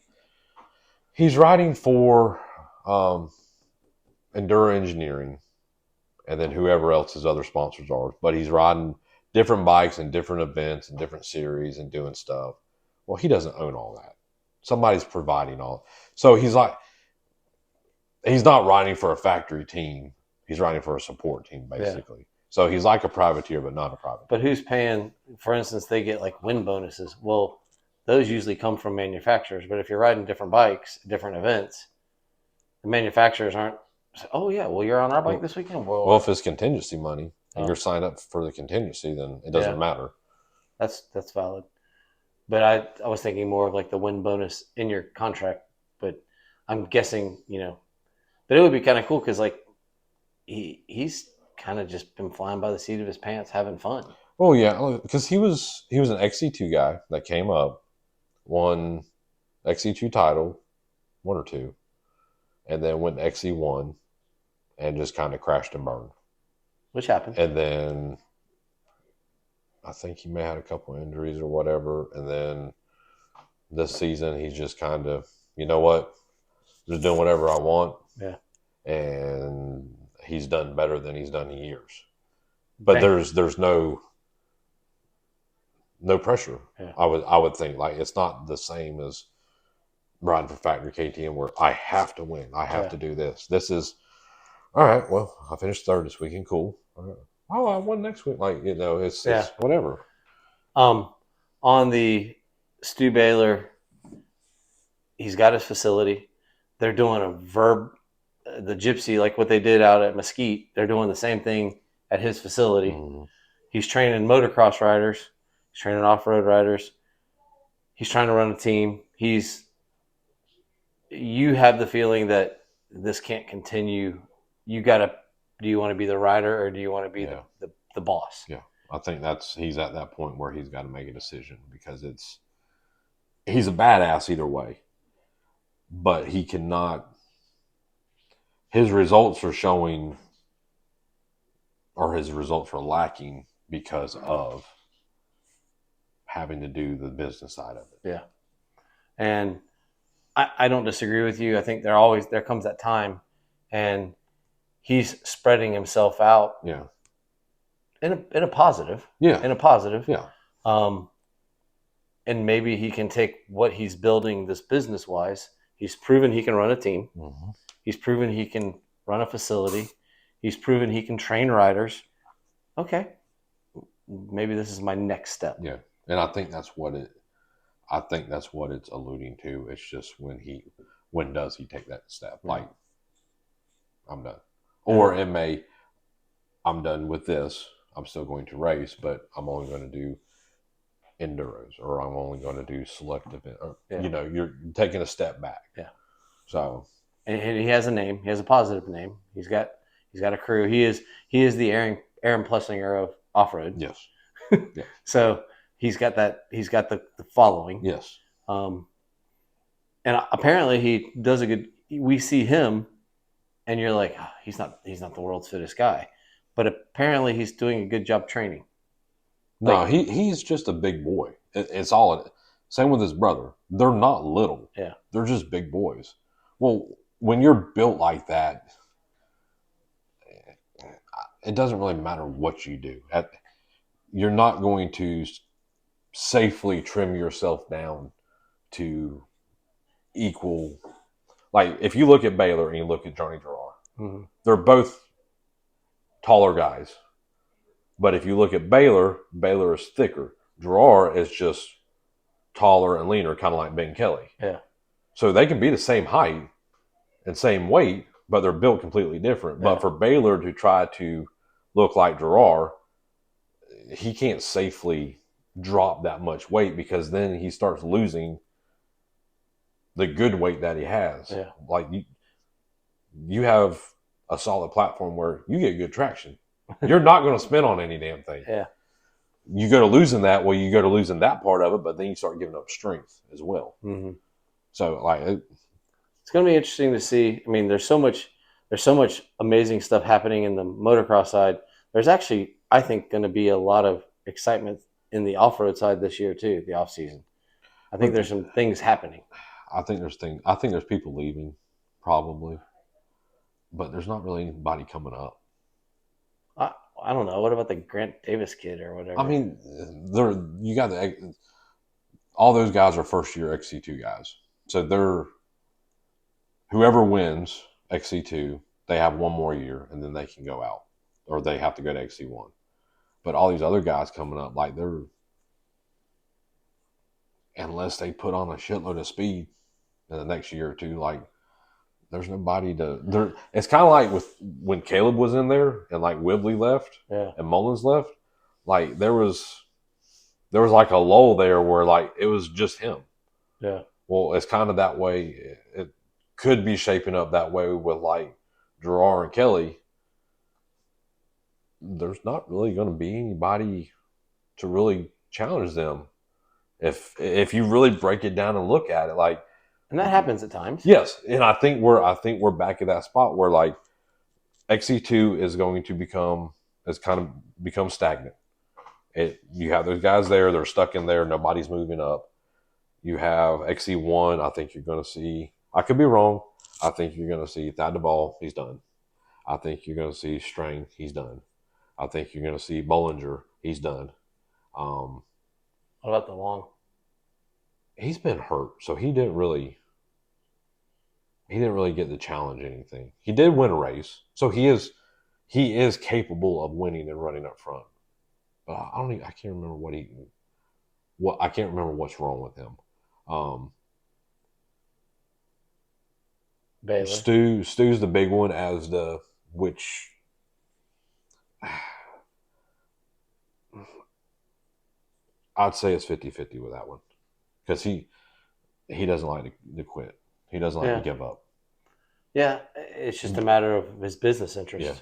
He's riding for Enduro Engineering, and then whoever else his other sponsors are. But he's riding different bikes and different events and different series and doing stuff. Well, he doesn't own all that. Somebody's providing all. So he's not riding for a factory team. He's riding for a support team, basically. Yeah. So he's like a privateer, but not a privateer. But who's paying? For instance, they get like win bonuses. Well, those usually come from manufacturers. But if you're riding different bikes, different events, the manufacturers aren't. Oh yeah, well you're on our bike this weekend. Well, if it's contingency money and you're signed up for the contingency, then it doesn't matter. That's valid. But I was thinking more of like the win bonus in your contract. But I'm guessing, but it would be kind of cool because like he's kind of just been flying by the seat of his pants, having fun. Oh yeah, because he was an XC2 guy that came up, won XC2 title, one or two, and then went XC1 and just kind of crashed and burned. Which happened. And then I think he may have had a couple injuries or whatever. And then this season, he's just kind of, you know what, just doing whatever I want. Yeah. And he's done better than he's done in years. But there's no pressure. Yeah. I would think, like, it's not the same as riding for factory KTM where I have to win. I have to do this. This is, all right, well, I finished third this weekend. Cool. All right. Oh, I won next week. Like, it's whatever. On the Stu Baylor, he's got his facility. They're doing the Gypsy, like what they did out at Mesquite. They're doing the same thing at his facility. Mm-hmm. He's training motocross riders. He's training off-road riders. He's trying to run a team. You have the feeling that this can't continue. Do you want to be the rider or do you want to be the boss? Yeah. I think he's at that point where he's got to make a decision because he's a badass either way, but he cannot, his results are showing, or his results are lacking because of having to do the business side of it. Yeah. And I don't disagree with you. I think there comes that time and he's spreading himself out. Yeah. In a positive. Yeah. In a positive. Yeah. And maybe he can take what he's building this business wise. He's proven he can run a team. Mm-hmm. He's proven he can run a facility. He's proven he can train riders. Okay. Maybe this is my next step. Yeah. And I think that's what it's alluding to. It's just when does he take that step? Yeah. Like, I'm done. Or it may, I'm done with this. I'm still going to race, but I'm only going to do enduros, or I'm only going to do selective. Or, you're taking a step back. Yeah. So, and he has a name. He has a positive name. He's got a crew. He is the Aaron Plessinger of off-road. Yes. Yeah. So he's got that. He's got the following. Yes. And apparently he does a good. We see him. And you're like, oh, he's not the world's fittest guy, but apparently he's doing a good job training. No, he's just a big boy. It's all Same with his brother. They're not little. Yeah. They're just big boys. Well, when you're built like that, it doesn't really matter what you do. You're not going to safely trim yourself down to equal. Like, if you look at Baylor and you look at Johnny Gerard, Mm-hmm. they're both taller guys. But if you look at Baylor, Baylor is thicker. Gerard is just taller and leaner, kind of like Ben Kelly. Yeah. So they can be the same height and same weight, but they're built completely different. Yeah. But for Baylor to try to look like Gerard, he can't safely drop that much weight because then he starts losing the good weight that he has. Yeah. Like you have a solid platform where you get good traction. You're not going to spin on any damn thing. Yeah. You go to losing that, well, you go to losing that part of it, but then you start giving up strength as well. Mm-hmm. So, like, it's going to be interesting to see. I mean, there's so much amazing stuff happening in the motocross side. There's actually, I think, going to be a lot of excitement in the off-road side this year too, the off season. I think there's some things happening. I think there's people leaving, probably, but there's not really anybody coming up. I don't know. What about the Grant Davis kid or whatever? I mean, you got all those guys are first year XC2 guys, so whoever wins XC2, they have one more year and then they can go out, or they have to go to XC1. But all these other guys coming up, like unless they put on a shitload of speed in the next year or two, like there's nobody to. It's kind of like when Caleb was in there and like Whibley left and Mullins left, like there was like a lull there where like it was just him. Yeah. Well, it's kind of that way. It could be shaping up that way with like Gerard and Kelly. There's not really going to be anybody to really challenge them. If you really break it down and look at it, like, and that happens at times. Yes, and I think we're back at that spot where like XC2 is going to become stagnant. You have those guys there; they're stuck in there. Nobody's moving up. You have XC1. I think you're going to see. I could be wrong. I think you're going to see Thad DeBall. He's done. I think you're going to see Strang. He's done. I think you're going to see Bollinger. He's done. What about the Long? He's been hurt, so he didn't really get to challenge anything. He did win a race, so he is capable of winning and running up front. But I can't remember I can't remember what's wrong with him. Baylor. Stu's the big one as which I'd say it's 50-50 with that one because he doesn't like to quit. He doesn't like to give up. Yeah, it's just a matter of his business interest, Yeah.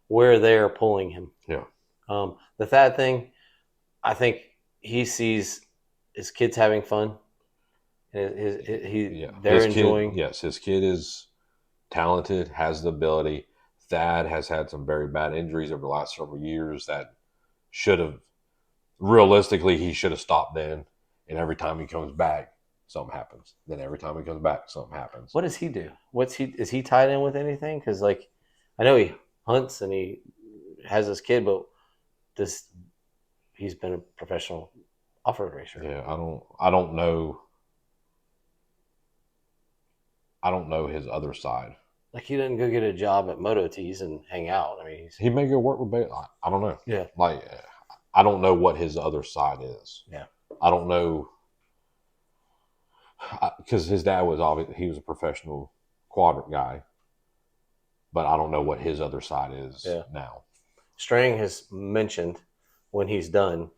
where they're pulling him. Yeah. The Thad thing, I think he sees his kids having fun. They're enjoying. Yes, his kid is talented, has the ability. Thad has had some very bad injuries over the last several years that realistically, he should have stopped then. And every time he comes back, something happens. Then every time he comes back, something happens. What does he do? Is he tied in with anything? Because like, I know he hunts and he has his kid, but he's been a professional off-road racer. Yeah, I don't know. I don't know his other side. Like he doesn't go get a job at Moto Tees and hang out. I mean, he may go work with Baylor. I don't know. Yeah. Like, I don't know what his other side is. Yeah. I don't know. Because his dad he was a professional quadrant guy, but I don't know what his other side is now. Strang has mentioned when he's done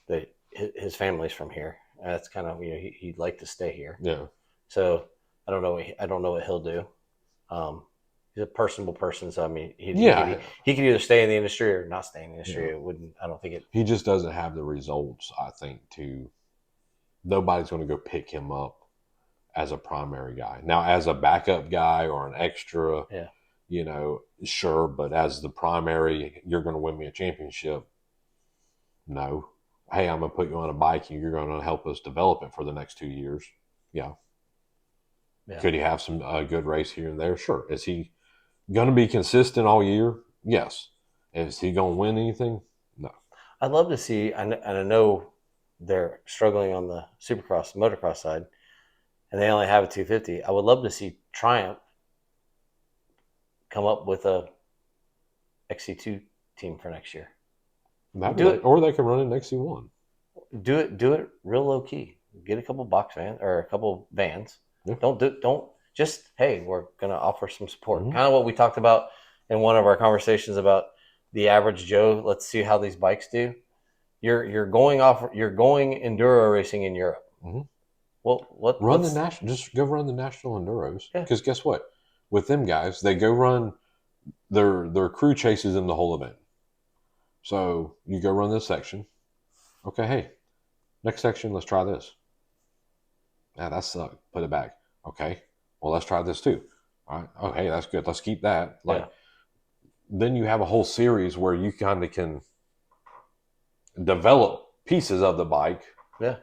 that his family's from here. That's kind of he'd like to stay here. Yeah. So I don't know what he'll do. He's a personable person, so I mean, he could either stay in the industry or not stay in the industry. Yeah. It wouldn't. I don't think it. He just doesn't have the results. I think nobody's going to go pick him up as a primary guy. Now, as a backup guy or an extra, sure, but as the primary, you're going to win me a championship. No. hey, I'm going to put you on a bike and you're going to help us develop it for the next 2 years. Yeah. Could he have some good race here and there? Sure. Is he going to be consistent all year? Yes. Is he going to win anything? No. I'd love to see, and I know they're struggling on the supercross, motocross side, and they only have a 250. I would love to see Triumph come up with a XC2 team for next year. Or they can run an XC1. Do it real low key. Get a couple box vans or a couple vans. Yeah. Don't just, hey, we're gonna offer some support. Mm-hmm. Kind of what we talked about in one of our conversations about the average Joe. Let's see how these bikes do. You're going enduro racing in Europe. Mm-hmm. Well, just go run the national enduros. Yeah. Because guess what? With them guys, they go run their crew chases them the whole event. So you go run this section. Okay, hey, next section, let's try this. Yeah, that sucked. Put it back. Okay, well, let's try this too. All right. Okay, that's good. Let's keep that. Then you have a whole series where you kind of can develop pieces of the bike. Yeah.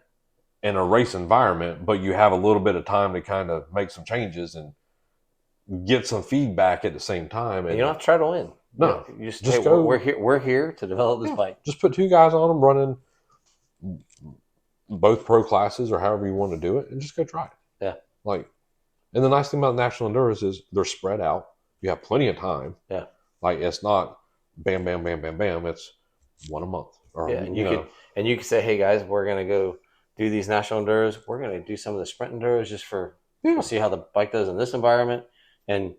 In a race environment, but you have a little bit of time to kind of make some changes and get some feedback at the same time. And you don't have to try to win. No, you just hey, go. We're here to develop this bike. Just put 2 guys on them running both pro classes or however you want to do it, and just go try it. Yeah. And the nice thing about national endurance is they're spread out. You have plenty of time. Yeah. It's not bam, bam, bam, bam, bam. It's one a month. Or, and you could say, hey guys, we're gonna go do these national enduros. We're going to do some of the sprint enduros just for see how the bike does in this environment. And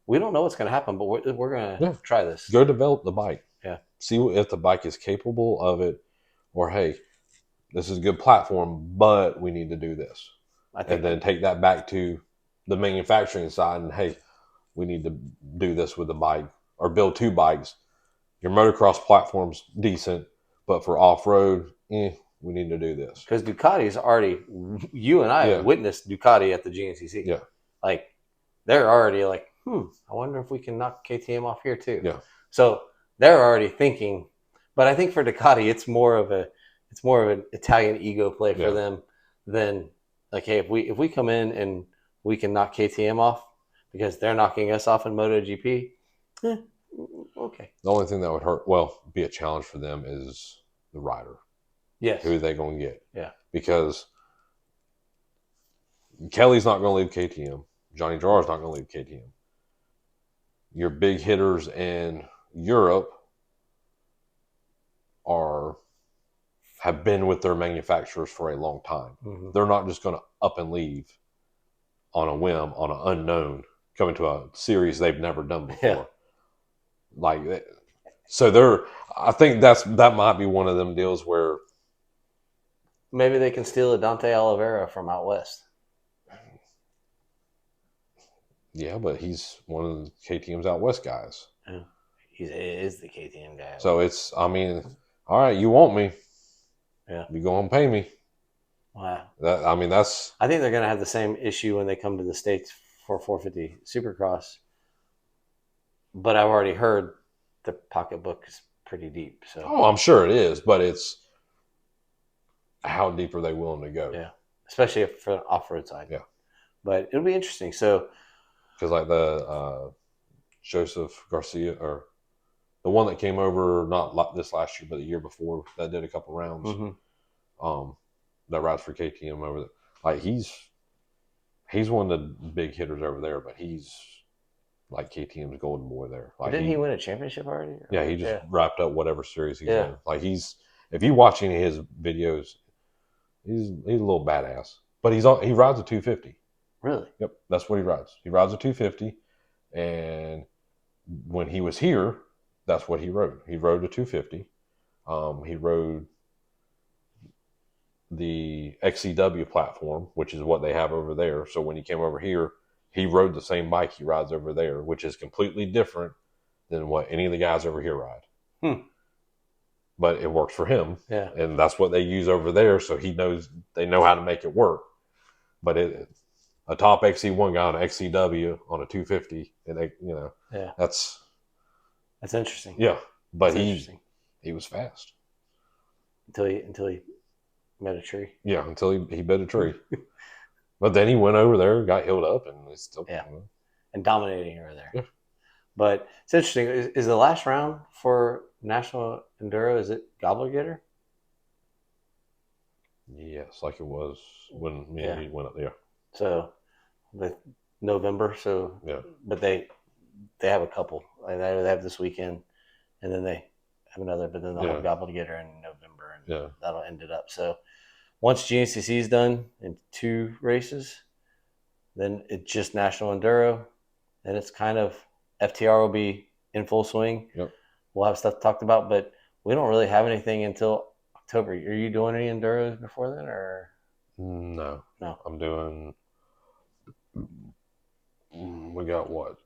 we don't know what's going to happen, but we're going to try this. Go develop the bike. Yeah. See if the bike is capable of it, or hey, this is a good platform, but we need to do this. And then take that back to the manufacturing side and hey, we need to do this with the bike or build 2 bikes. Your motocross platform's decent, but for off-road, we need to do this. Because Ducati's already, you and I witnessed Ducati at the GNCC. Yeah. They're already I wonder if we can knock KTM off here too. Yeah. So they're already thinking, but I think for Ducati, it's more of an Italian ego play for them than hey, if we come in and we can knock KTM off because they're knocking us off in MotoGP, okay. The only thing that would be a challenge for them is the rider. Yes. Who are they going to get? Yeah. Because Kelly's not going to leave KTM. Johnny Gerard's not going to leave KTM. Your big hitters in Europe have been with their manufacturers for a long time. Mm-hmm. They're not just going to up and leave on a whim, on an unknown, coming to a series they've never done before. Yeah. So I think that might be one of them deals where maybe they can steal a Dante Oliveira from out west. Yeah, but he's one of the KTM's out west guys. Yeah. He is the KTM guy. So all right, you want me. Yeah. You go and pay me. Wow. That's... I think they're going to have the same issue when they come to the States for 450 Supercross. But I've already heard the pocketbook is pretty deep. So. Oh, I'm sure it is, but it's how deep are they willing to go? Yeah, especially for the off-road side. Yeah. But it'll be interesting. So, because the Joseph Garcia, or the one that came over not this last year, but the year before, that did a couple rounds. Mm-hmm. That rides for KTM over there. He's one of the big hitters over there, but he's KTM's golden boy there. Didn't he win a championship already? Yeah, he just wrapped up whatever series he's in. If you watch any of his videos, he's a little badass. But he rides a 250. Really? Yep, that's what he rides. He rides a 250, and when he was here, that's what he rode. He rode a 250. He rode the XCW platform, which is what they have over there. So when he came over here, he rode the same bike he rides over there, which is completely different than what any of the guys over here ride. But it works for him. Yeah. And that's what they use over there. So they know how to make it work. But a top XC1 guy on an XCW on a 250, and that's interesting. Yeah. But he was fast. until he met a tree. Yeah, until he bit a tree. But then he went over there, got healed up, and he's still and dominating over there. Yeah. But it's interesting. Is the last round for National Enduro, is it Gobbler Getter? Yes, like it was when me and he went up there. So November. So yeah, but they have a couple. Like they have this weekend, and then they have another. But then they'll have Gobbler Getter in November, and that'll end it up. So once GNCC is done in 2 races, then it's just National Enduro. Then it's kind of FTR will be in full swing. Yep. We'll have stuff talked about, but we don't really have anything until October. Are you doing any enduros before then, or no? I'm doing. We got what?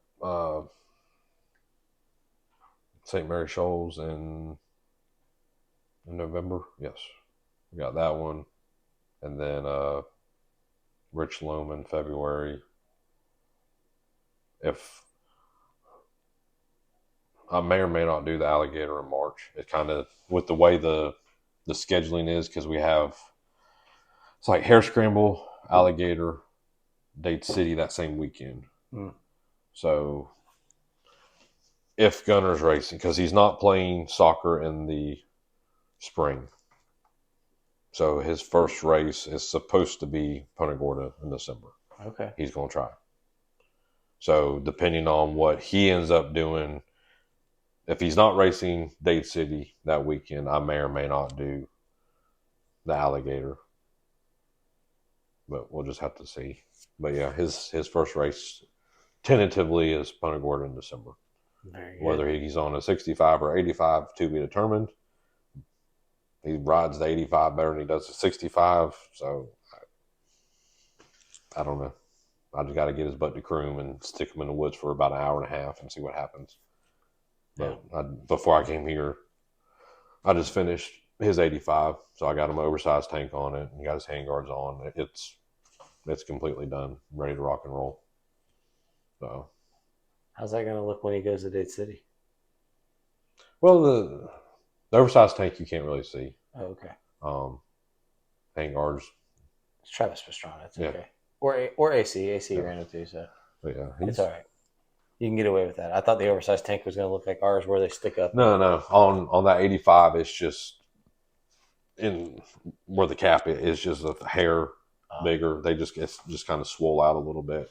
St. Mary Shoals in November. Yes, we got that one, and then Rich Loam in February. If I may or may not do the alligator in March. It kind of, with the way the scheduling is, because we have, it's like hare scramble, alligator, Dade City that same weekend. So if Gunner's racing, because he's not playing soccer in the spring. So his first race is supposed to be Punta Gorda in December. Okay. He's going to try. So depending on what he ends up doing, if he's not racing Dade City that weekend, I may or may not do the alligator. But we'll just have to see. But yeah, his first race tentatively is Punta Gorda in December. Very good. Whether he's on a 65 or 85 to be determined. He rides the 85 better than he does the 65. So I don't know. I just got to get his butt to Croom and stick him in the woods for about an hour and a half and see what happens. But before I came here, I just finished his 85, so I got him an oversized tank on it and got his handguards on. It's completely done, ready to rock and roll. So, how's that going to look when he goes to Dade City? Well, the oversized tank you can't really see. Oh, okay. Handguards. It's Travis Pastrana. It's okay. Or AC. AC ran it too, so it's all right. You can get away with that. I thought the oversized tank was going to look like ours, where they stick up. No. On that 85, it's just in where the cap is just a hair bigger. It's just kind of swole out a little bit.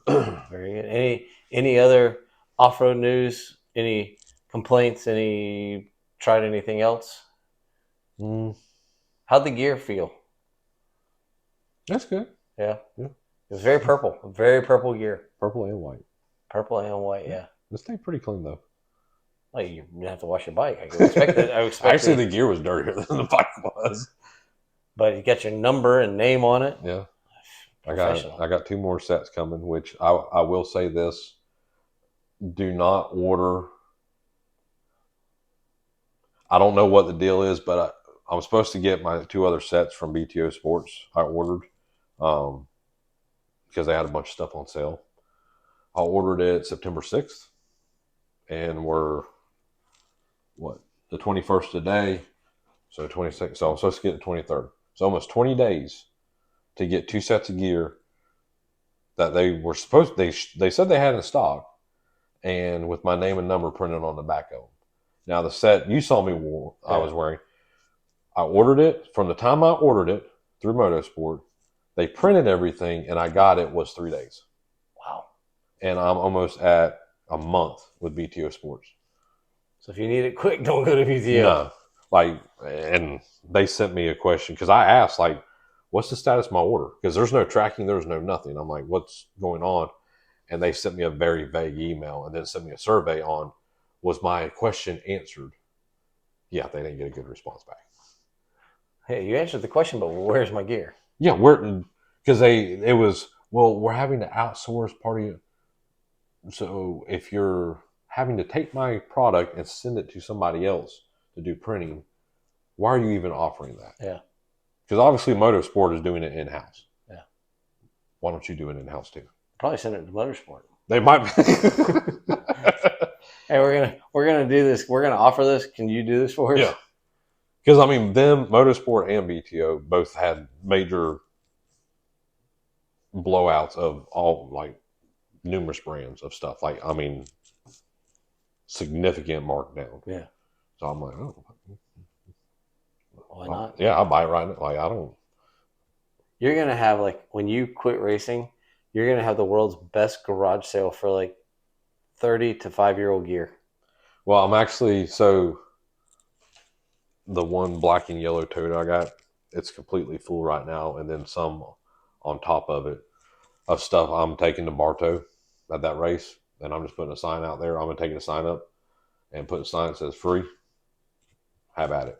Very good. Any other off-road news? Any complaints? Tried anything else? How'd the gear feel? That's good. Yeah. It was very purple. Very purple gear. Purple and white. Purple and white, yeah. It stayed pretty clean, though. Well, you have to wash your bike. I expect it. Actually, the gear was dirtier than the bike was. But you got your number and name on it. Yeah. I got 2 more sets coming, which I will say this. Do not order. I don't know what the deal is, but I'm supposed to get my 2 other sets from BTO Sports. I ordered because they had a bunch of stuff on sale. I ordered it September 6th, and we're the 21st today, so 26th. So I'm supposed to get it 23rd. So almost 20 days to get 2 sets of gear that they were supposed. They said they had in stock, and with my name and number printed on the back of them. Now the set you saw me wore, I was wearing. I ordered it from the time I ordered it through Motorsport. They printed everything, and I got it was 3 days. Wow. And I'm almost at a month with BTO Sports. So if you need it quick, don't go to BTO. No. And they sent me a question because I asked, what's the status of my order? Because there's no tracking, there's no nothing. I'm like, what's going on? And they sent me a very vague email and then sent me a survey on, was my question answered? Yeah, they didn't get a good response back. Hey, you answered the question, but where's my gear? Yeah, because we're having to outsource part of it. So if you're having to take my product and send it to somebody else to do printing, why are you even offering that? Yeah. Because obviously Motorsport is doing it in-house. Yeah. Why don't you do it in-house too? Probably send it to Motorsport. They might be. Hey, we're gonna do this. We're gonna offer this. Can you do this for us? Yeah. Because, I mean, them, Motorsport and BTO both had major blowouts of all, like, numerous brands of stuff. Like, I mean, significant markdown. Yeah. So I'm like, oh. Why not? Yeah, I'll buy it right now. Like, I don't. You're going to have, like, when you quit racing, you're going to have the world's best garage sale for, like, 30 to 5-year-old gear. Well, I'm actually, so the one black and yellow tote I got, it's completely full right now. And then some on top of it of stuff I'm taking to Bartow at that race. And I'm just putting a sign out there. I'm going to take a sign up and put a sign that says free. Have at it.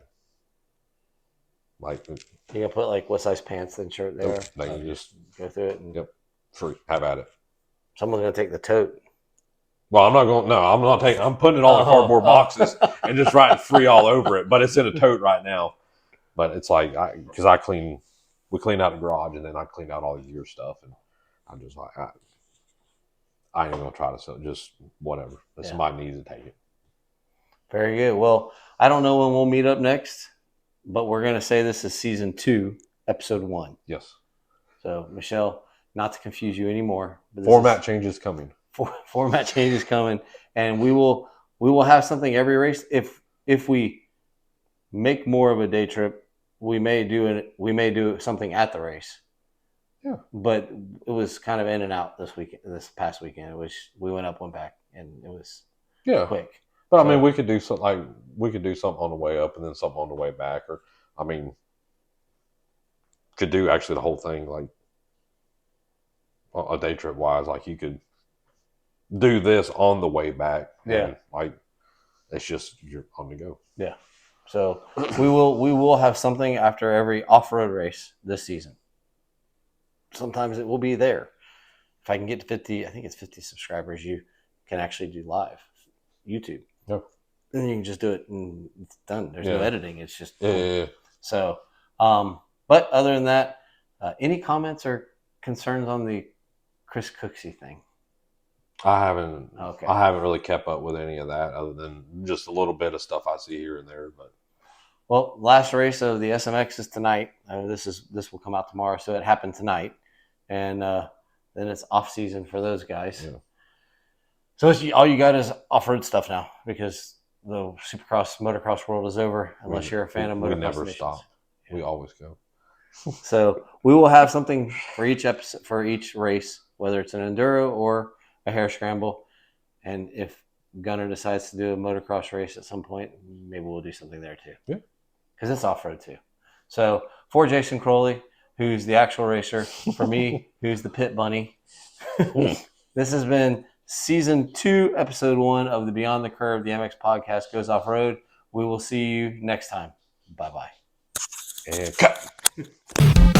Like, You going to put, like, what size pants and shirt there? Nope, they can just go through it. And yep, free. Have at it. Someone's going to take the tote. Well, I'm not going. No, I'm not taking. I'm putting it all in cardboard boxes and just writing free all over it. But it's in a tote right now. But it's like because we cleaned out the garage and then I cleaned out all the gear stuff and I'm just like I ain't gonna try to sell it, just whatever. If somebody needs to take it. Very good. Well, I don't know when we'll meet up next, but we're gonna say this is season 2, episode 1. Yes. So Michelle, not to confuse you anymore. But format changes coming. Format changes coming, and we will have something every race. If we make more of a day trip, we may do something at the race. Yeah. But it was kind of in and out this past weekend. It was we went up, went back, and it was quick. But I mean, we could do something on the way up and then something on the way back, or I mean, could do actually the whole thing like a day trip wise. Like you could do this on the way back. And like it's just you're on the go. Yeah. So we will have something after every off-road race this season. Sometimes it will be there. If I can get to 50, I think it's 50 subscribers, you can actually do live YouTube. Yep. And then you can just do it and it's done. There's no editing. It's just yeah. So, but other than that, any comments or concerns on the Chris Cooksey thing? I haven't really kept up with any of that other than just a little bit of stuff I see here and there. But well, last race of the SMX is tonight. This will come out tomorrow, so it happened tonight, and then it's off season for those guys. Yeah. So all you got is off-road stuff now because the Supercross, motocross world is over. Unless you're a fan of motocross, we never stop. Yeah. We always go. So we will have something for each episode, for each race, whether it's an enduro or a hare scramble. And if Gunner decides to do a motocross race at some point, maybe we'll do something there too. Yeah. Because it's off-road too. So for Jason Crowley, who's the actual racer, for me, who's the pit bunny, this has been Season 2, Episode 1 of the Beyond the Curve, the MX podcast goes off-road. We will see you next time. Bye-bye. And cut.